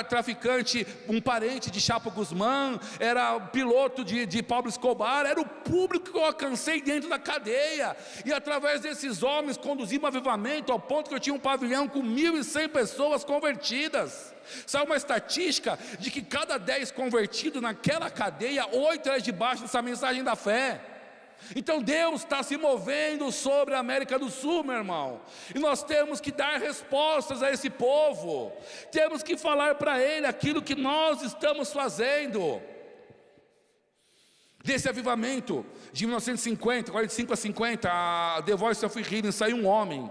traficante, um parente de Chapo Guzmán, era piloto de Pablo Escobar. Era o público que eu alcancei dentro da cadeia, e através desses homens conduzi um avivamento, ao ponto que eu tinha um pavilhão com 1.100 pessoas convertidas. Sabe uma estatística de que cada 10 convertidos naquela cadeia, 8 eram debaixo dessa mensagem da fé. Então Deus está se movendo sobre a América do Sul, meu irmão, e nós temos que dar respostas a esse povo, temos que falar para ele aquilo que nós estamos fazendo. Desse avivamento de 1950, 45 a 50, a The Voice of Healing, saiu um homem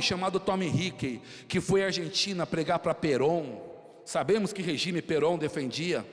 chamado Tommy Hickey, que foi à Argentina pregar para Perón. Sabemos que regime Perón defendia.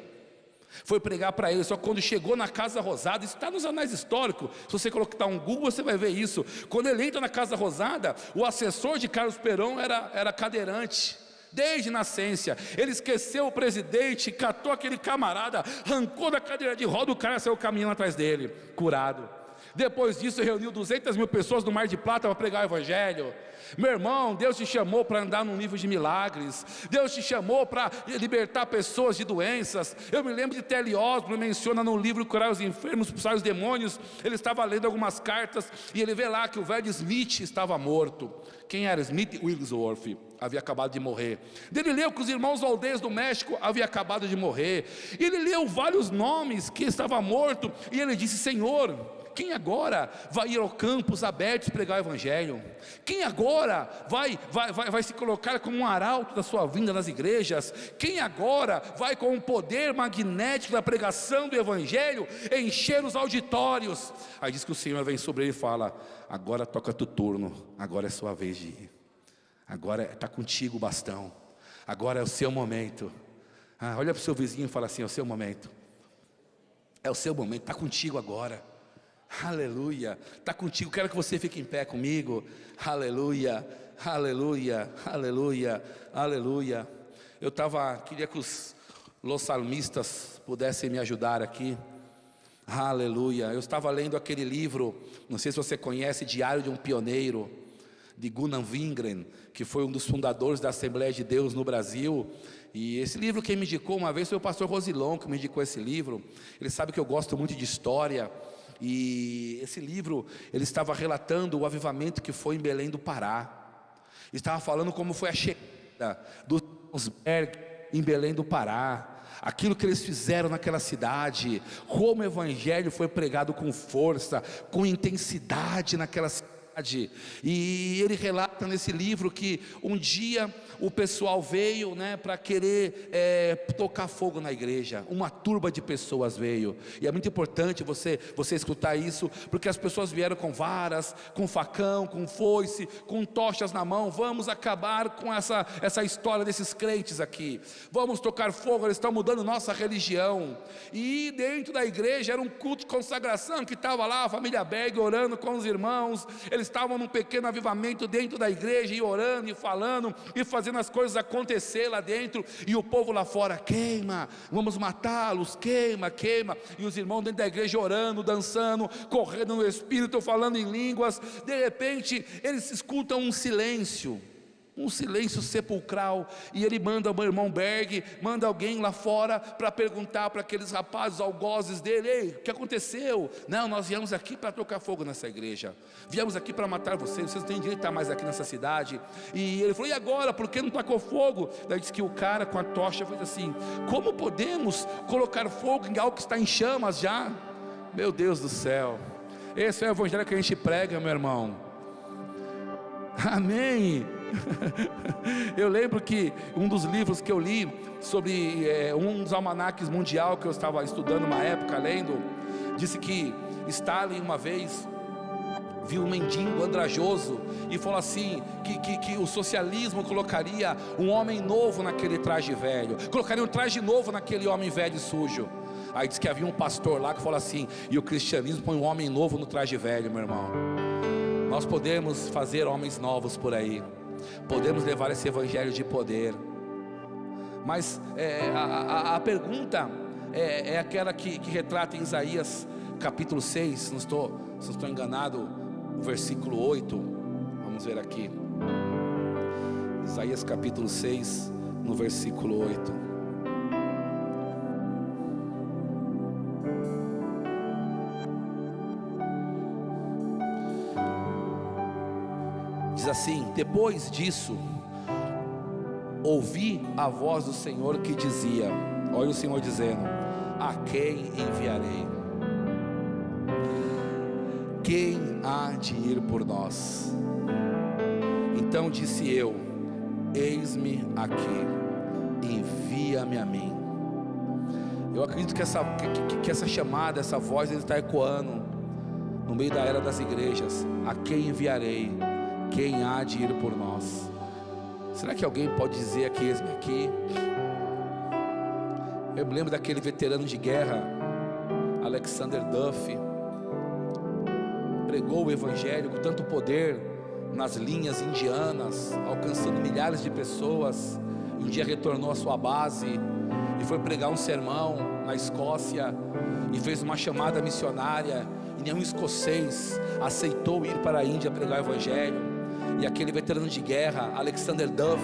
Foi pregar para ele, só que quando chegou na Casa Rosada, isso está nos anais históricos, se você colocar um Google você vai ver isso. Quando ele entra na Casa Rosada, o assessor de Carlos Perón era cadeirante, desde nascença. Ele esqueceu o presidente, catou aquele camarada, arrancou da cadeira de roda, o cara saiu caminhando atrás dele, curado. Depois disso reuniu 200.000 pessoas no Mar de Plata para pregar o evangelho. Meu irmão, Deus te chamou para andar num nível de milagres. Deus te chamou para libertar pessoas de doenças. Eu me lembro de T.L. Osborne, menciona no livro Curar os Enfermos, Expulsar os Demônios. Ele estava lendo algumas cartas e ele vê lá que o velho Smith estava morto. Quem era Smith? Wigglesworth, havia acabado de morrer. Ele leu que os irmãos Valdez do México haviam acabado de morrer. Ele leu vários nomes que estavam mortos e ele disse: Senhor, quem agora vai ir ao campos abertos pregar o evangelho? Quem agora vai se colocar como um arauto da sua vinda nas igrejas? Quem agora vai com o poder magnético da pregação do evangelho encher os auditórios? Aí diz que o Senhor vem sobre ele e fala: agora toca teu turno, agora é sua vez de ir, agora está contigo o bastão, agora é o seu momento. Olha para o seu vizinho e fala assim: é o seu momento, é o seu momento, está contigo agora. Aleluia, está contigo. Quero que você fique em pé comigo. Aleluia, aleluia, aleluia, aleluia. Queria que os salmistas pudessem me ajudar aqui. Aleluia. Eu estava lendo aquele livro, não sei se você conhece, Diário de um Pioneiro, de Gunnar Wingren, que foi um dos fundadores da Assembleia de Deus no Brasil. E esse livro quem me indicou uma vez foi o pastor Rosilon, que me indicou esse livro. Ele sabe que eu gosto muito de história. E esse livro, ele estava relatando o avivamento que foi em Belém do Pará. Estava falando como foi a chegada dos Berg em Belém do Pará, aquilo que eles fizeram naquela cidade, como o evangelho foi pregado com força, com intensidade naquela cidade. E ele relata nesse livro que um dia o pessoal veio, para querer tocar fogo na igreja. Uma turba de pessoas veio, e é muito importante você escutar isso, porque as pessoas vieram com varas, com facão, com foice, com tochas na mão. Vamos acabar com essa história desses crentes aqui, vamos tocar fogo, eles estão mudando nossa religião. E dentro da igreja era um culto de consagração, que estava lá a família Berg orando com os irmãos. Eles estavam num pequeno avivamento dentro da igreja, e orando, e falando, e fazendo as coisas acontecer lá dentro, e o povo lá fora: queima, vamos matá-los, queima, queima. E os irmãos dentro da igreja orando, dançando, correndo no Espírito, falando em línguas. De repente eles escutam um silêncio sepulcral, e ele manda o irmão Berg, manda alguém lá fora para perguntar para aqueles rapazes algozes dele: ei, o que aconteceu? Não, nós viemos aqui para tocar fogo nessa igreja, viemos aqui para matar vocês não têm direito de estar mais aqui nessa cidade. E ele falou: e agora, por que não tacou fogo? Daí disse que o cara com a tocha fez assim: como podemos colocar fogo em algo que está em chamas já? Meu Deus do céu, esse é o evangelho que a gente prega, meu irmão. Amém. Eu lembro que um dos livros que eu li sobre um dos almanaques mundial que eu estava estudando uma época, lendo, disse que Stalin uma vez viu um mendigo andrajoso e falou assim, que o socialismo colocaria um homem novo naquele traje velho, colocaria um traje novo naquele homem velho e sujo. Aí diz que havia um pastor lá que falou assim: e o cristianismo põe um homem novo no traje velho. Meu irmão, nós podemos fazer homens novos por aí, podemos levar esse evangelho de poder. Mas a pergunta é aquela que retrata em Isaías capítulo 6, se não estou enganado, o versículo 8. Vamos ver aqui, Isaías capítulo 6, no versículo 8. Diz assim: depois disso, ouvi a voz do Senhor que dizia, olha o Senhor dizendo: a quem enviarei? Quem há de ir por nós? Então disse eu: eis-me aqui, envia-me a mim. Eu acredito que essa chamada, essa voz, ele está ecoando no meio da era das igrejas: a quem enviarei? Quem há de ir por nós? Será que alguém pode dizer aqui: eis-me aqui? Eu me lembro daquele veterano de guerra, Alexander Duff, pregou o evangelho com tanto poder nas linhas indianas, alcançando milhares de pessoas. E um dia retornou à sua base e foi pregar um sermão na Escócia, e fez uma chamada missionária, e nenhum escocês aceitou ir para a Índia pregar o evangelho. E aquele veterano de guerra, Alexander Duff,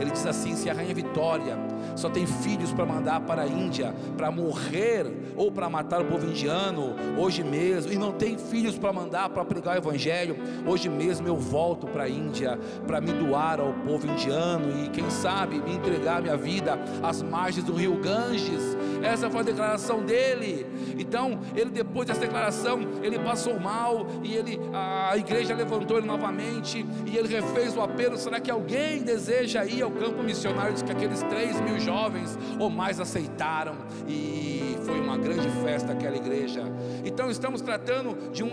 ele diz assim: se a rainha Vitória só tem filhos para mandar para a Índia, para morrer ou para matar o povo indiano, hoje mesmo, e não tem filhos para mandar para pregar o evangelho, hoje mesmo eu volto para a Índia, para me doar ao povo indiano, e quem sabe me entregar minha vida às margens do rio Ganges. Essa foi a declaração dele. Então, ele, depois dessa declaração, ele passou mal, e a igreja levantou ele novamente, e ele refez o apelo: será que alguém deseja ir ao campo missionário? Diz que aqueles 3.000 jovens ou mais aceitaram, e foi uma grande festa aquela igreja. Então estamos tratando de um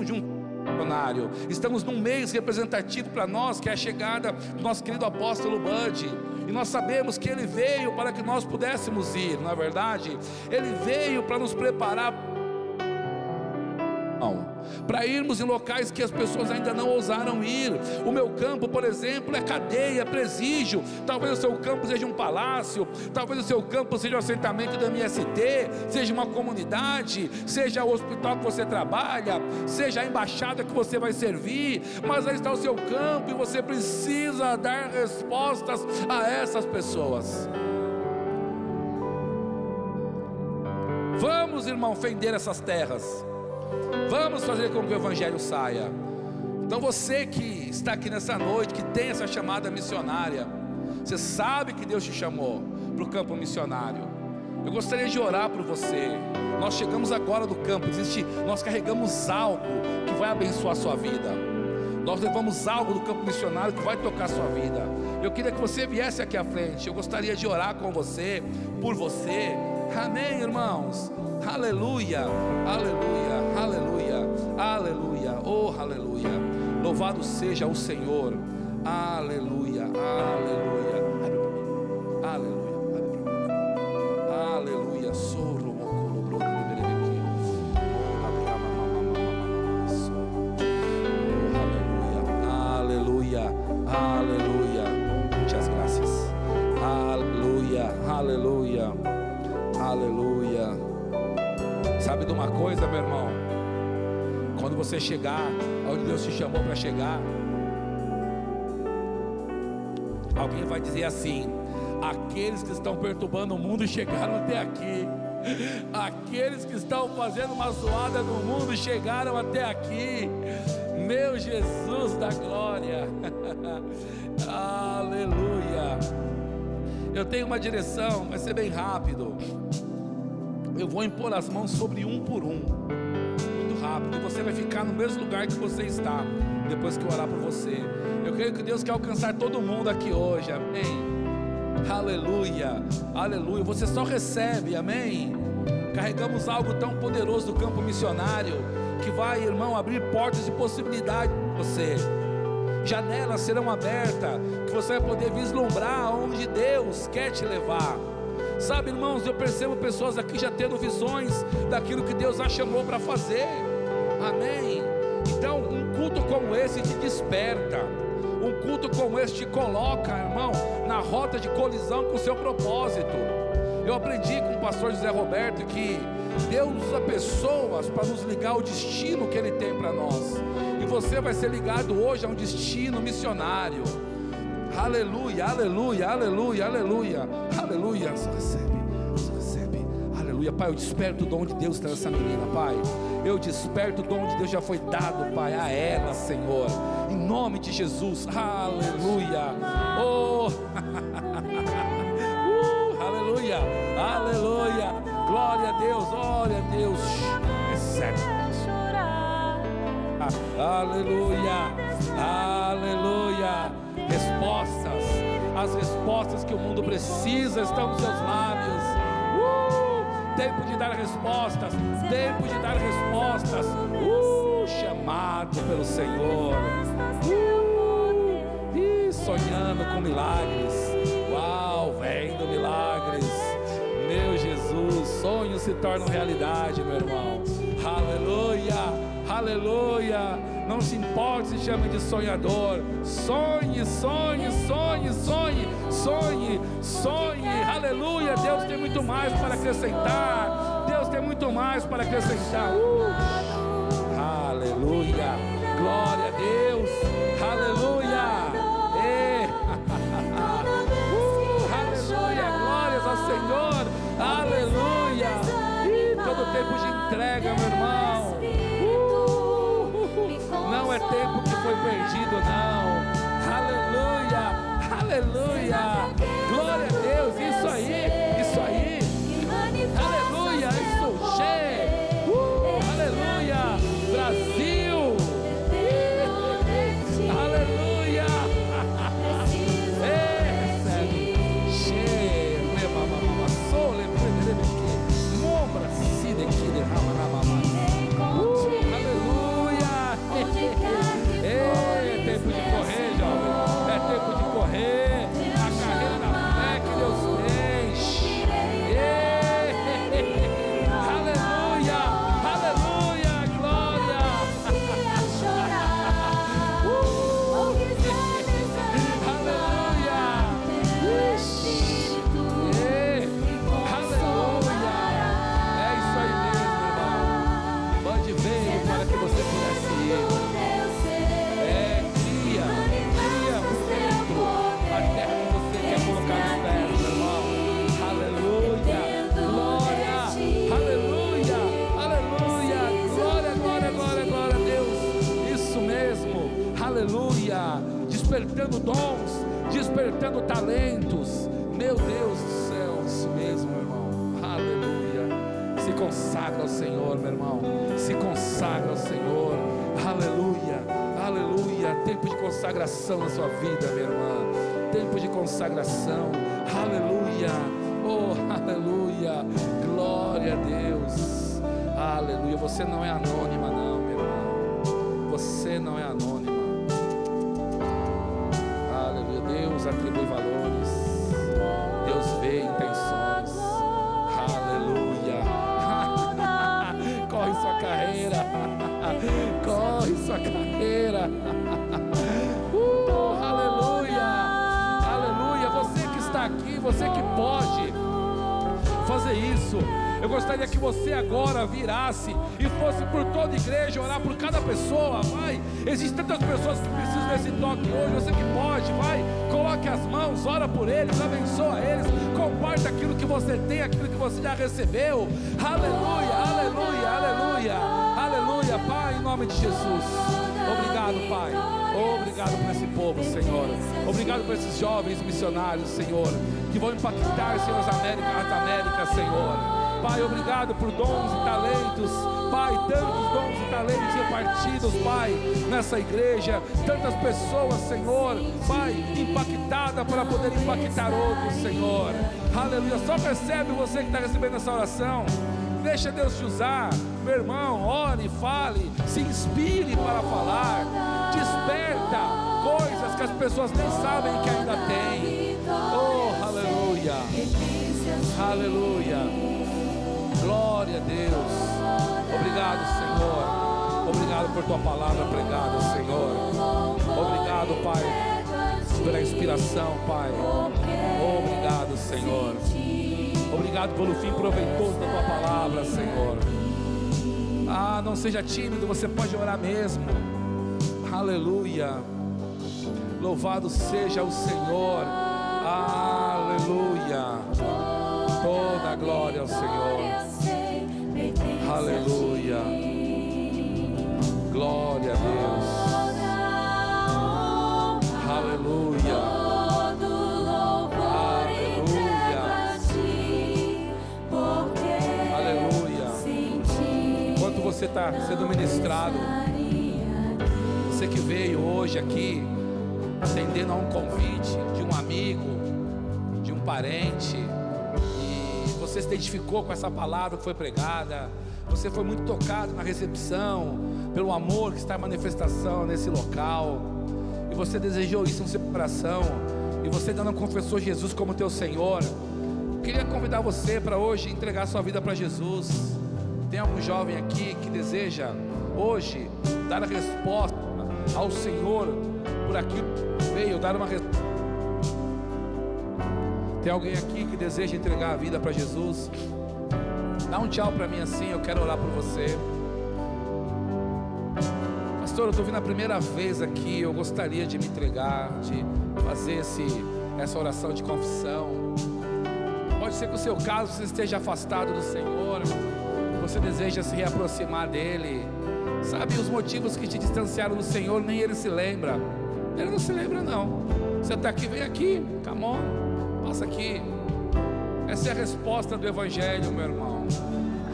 missionário, estamos num mês representativo para nós, que é a chegada do nosso querido apóstolo Bud, e nós sabemos que ele veio para que nós pudéssemos ir, não é verdade? Ele veio para nos preparar para irmos em locais que as pessoas ainda não ousaram ir. O meu campo, por exemplo, é cadeia, presídio. Talvez o seu campo seja um palácio, talvez o seu campo seja o assentamento da MST, seja uma comunidade, seja o hospital que você trabalha, seja a embaixada que você vai servir. Mas aí está o seu campo, e você precisa dar respostas a essas pessoas. Vamos, irmão, fender essas terras. Vamos fazer com que o evangelho saia. Então você que está aqui nessa noite, que tem essa chamada missionária, você sabe que Deus te chamou para o campo missionário. Eu gostaria de orar por você. Nós chegamos agora do campo, nós carregamos algo que vai abençoar a sua vida. Nós levamos algo do campo missionário que vai tocar a sua vida. Eu queria que você viesse aqui à frente. Eu gostaria de orar com você, por você. Amém, irmãos? Aleluia, aleluia, aleluia, aleluia, oh aleluia. Louvado seja o Senhor. Aleluia, aleluia. Abre para mim. Aleluia, abre para mim. Aleluia, soro mocolo brodo liberebequi. Aleluia, aleluia. Muitas graças. Aleluia, aleluia, aleluia. Sabe de uma coisa, meu irmão? Quando você chegar onde Deus te chamou para chegar, alguém vai dizer assim: aqueles que estão perturbando o mundo chegaram até aqui. Aqueles que estão fazendo uma zoada no mundo chegaram até aqui. Meu Jesus da glória. Aleluia. Eu tenho uma direção, vai ser bem rápido. Eu vou impor as mãos sobre um por um, muito rápido, e você vai ficar no mesmo lugar que você está, depois que eu orar por você. Eu creio que Deus quer alcançar todo mundo aqui hoje, amém? Aleluia, aleluia. Você só recebe, amém? Carregamos algo tão poderoso do campo missionário, que vai, irmão, abrir portas de possibilidade para você. Janelas serão abertas, que você vai poder vislumbrar onde Deus quer te levar. Sabe, irmãos, eu percebo pessoas aqui já tendo visões daquilo que Deus a chamou para fazer, amém? Então, um culto como esse te desperta, um culto como esse te coloca, irmão, na rota de colisão com o seu propósito. Eu aprendi com o pastor José Roberto que Deus usa pessoas para nos ligar ao destino que Ele tem para nós, e você vai ser ligado hoje a um destino missionário. Aleluia, aleluia, aleluia, aleluia, aleluia. Você recebe, aleluia. Pai, eu desperto o dom de Deus nessa menina, Pai. Eu desperto o dom de Deus já foi dado, Pai, a ela, Senhor, em nome de Jesus. Aleluia, oh, aleluia, aleluia, glória a Deus, glória a Deus. Recebe. Aleluia, aleluia. Respostas, as respostas que o mundo precisa estão nos seus lábios. Tempo de dar respostas, tempo de dar respostas. Chamado pelo Senhor. Sonhando com milagres. Uau, vendo milagres. Meu Jesus, sonhos se tornam realidade, meu irmão. Aleluia, aleluia. Não se importe se chame de sonhador. Sonhe, sonhe, sonhe, sonhe, sonhe, sonhe. Aleluia. Deus tem muito mais para acrescentar. Deus tem muito mais para acrescentar. Aleluia. Glória a Deus. Aleluia. Aleluia. Glórias ao Senhor. Aleluia. Todo tempo de entrega, meu irmão. Não é tempo que foi perdido, não. Aleluia, aleluia. Glória a Deus, isso aí, isso aí. Aleluia, isso, che. Aleluia, Brasil. Aleluia. Recebe. Che, leva, mama, sole, que mombra, se de que derrama na mama. É tempo de correr, jovem. É tempo de correr. A carreira da fé que Deus tem. Aleluia, aleluia, glória. Aleluia. Aleluia. É isso aí mesmo, irmão. Mande ver para que você pudesse ir. Aleluia, despertando dons, despertando talentos. Meu Deus do céu, isso mesmo, meu irmão. Aleluia. Se consagra ao Senhor, meu irmão. Se consagra ao Senhor. Aleluia, Aleluia. Tempo de consagração na sua vida, minha irmã. Tempo de consagração. Aleluia. Oh, aleluia. Glória a Deus. Aleluia. Você não é anônima, não, meu irmão. Você não é anônima. Aleluia. Deus atribui valores. Deus vê intenções. Aleluia. Corre sua carreira. Corre sua carreira. Aleluia. Aleluia. Você que está aqui, você que pode fazer isso, eu gostaria que você agora virasse e fosse por toda a igreja, orar por cada pessoa. Vai, existem tantas pessoas que precisam desse toque hoje. Você que pode, vai, coloque as mãos, ora por eles, abençoa eles, comparta aquilo que você tem, aquilo que você já recebeu. Aleluia, aleluia, aleluia, aleluia. Pai, em nome de Jesus, obrigado, Pai. Obrigado por esse povo, Senhor. Obrigado por esses jovens missionários, Senhor, que vão impactar, Senhor, as Américas, Senhor. Pai, obrigado por dons e talentos, Pai, tantos dons e talentos repartidos, Pai, nessa igreja, tantas pessoas, Senhor, Pai, impactada para poder impactar outros, Senhor. Aleluia. Só percebe você que está recebendo essa oração. Deixa Deus te usar, meu irmão. Ore, fale, se inspire para falar, desperta coisas que as pessoas nem sabem que ainda têm. Oh, aleluia, aleluia. Glória a Deus. Obrigado, Senhor. Obrigado por tua palavra pregada, Senhor. Obrigado, Pai, pela inspiração, Pai. Obrigado, Senhor. Obrigado pelo fim proveitoso da tua palavra, Senhor. Ah, não seja tímido, você pode orar mesmo. Aleluia. Louvado seja o Senhor. Aleluia. Toda a glória ao Senhor. Aleluia. Glória a Deus. Aleluia. Aleluia. Aleluia. Enquanto você está sendo ministrado, você que veio hoje aqui atendendo a um convite de um amigo, de um parente, você se identificou com essa palavra que foi pregada, você foi muito tocado na recepção, pelo amor que está em manifestação nesse local, e você desejou isso no seu coração, e você ainda não confessou Jesus como teu Senhor. Eu queria convidar você para hoje entregar sua vida para Jesus. Tem algum jovem aqui que deseja hoje dar a resposta ao Senhor por aquilo que veio, dar uma resposta. Tem alguém aqui que deseja entregar a vida para Jesus? Dá um tchau para mim assim, eu quero orar por você. Pastor, eu estou vindo a primeira vez aqui, eu gostaria de me entregar, de fazer essa oração de confissão. Pode ser que o seu caso você esteja afastado do Senhor, você deseja se reaproximar dEle. Sabe os motivos que te distanciaram do Senhor, nem Ele se lembra. Ele não se lembra não. Você está aqui, vem aqui, come on. Passa aqui. Essa é a resposta do Evangelho, meu irmão.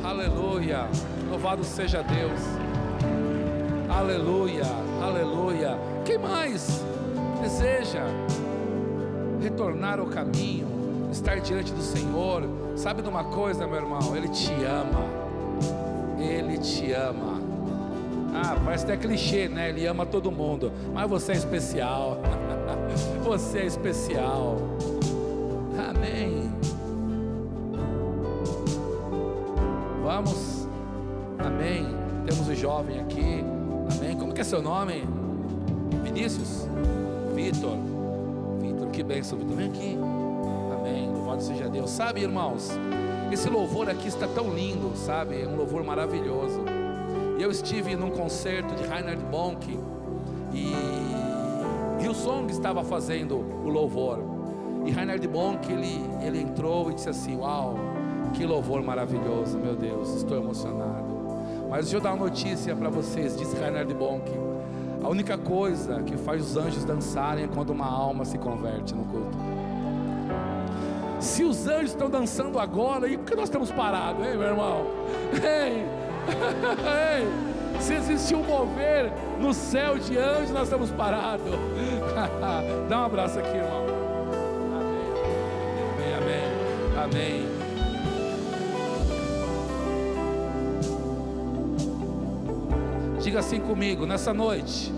Aleluia. Louvado seja Deus. Aleluia. Aleluia. Quem mais deseja retornar ao caminho, estar diante do Senhor? Sabe de uma coisa, meu irmão? Ele te ama. Ele te ama. Ah, parece até clichê, né? Ele ama todo mundo, mas você é especial. Você é especial. Amém. Vamos. Amém. Temos um jovem aqui. Amém. Como que é seu nome? Vinícius? Vitor. Vitor, que bênção, Vitor. Vem aqui. Amém. Louvado seja Deus. Sabe, irmãos, esse louvor aqui está tão lindo, sabe? É um louvor maravilhoso. E eu estive num concerto de Reinhard Bonnke e Hillsong estava fazendo o louvor. E Reinhard Bonnke, ele entrou e disse assim: uau, que louvor maravilhoso, meu Deus, estou emocionado. Mas deixa eu dar uma notícia para vocês, disse Reinhard Bonnke: a única coisa que faz os anjos dançarem é quando uma alma se converte no culto. Se os anjos estão dançando agora, e por que nós estamos parados, hein, meu irmão? Ei, ei, Se existe um mover no céu de anjos, nós estamos parados. Dá um abraço aqui, irmão. Amém, amém, amém. Diga assim comigo, nessa noite.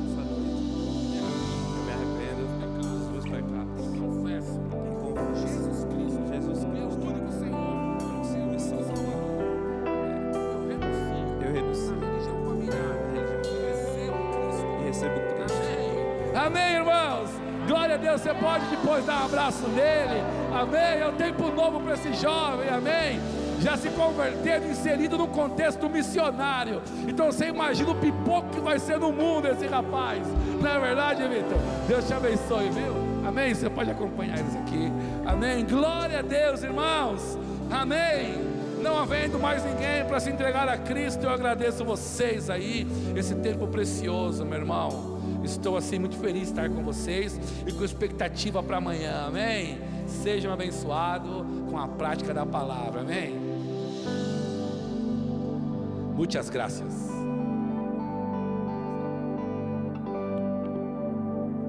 Amém, irmãos. Glória a Deus. Você pode depois dar um abraço nele. Amém. É um tempo novo para esse jovem. Amém. Já se convertendo, inserido no contexto missionário. Então você imagina o pipoco que vai ser no mundo esse rapaz. Não é verdade, Vitor? Deus te abençoe, viu? Amém. Você pode acompanhar eles aqui. Amém. Glória a Deus, irmãos. Amém. Não havendo mais ninguém para se entregar a Cristo, eu agradeço vocês aí, esse tempo precioso, meu irmão. Estou assim muito feliz de estar com vocês e com expectativa para amanhã, amém? Sejam abençoados com a prática da palavra, amém? Muitas graças.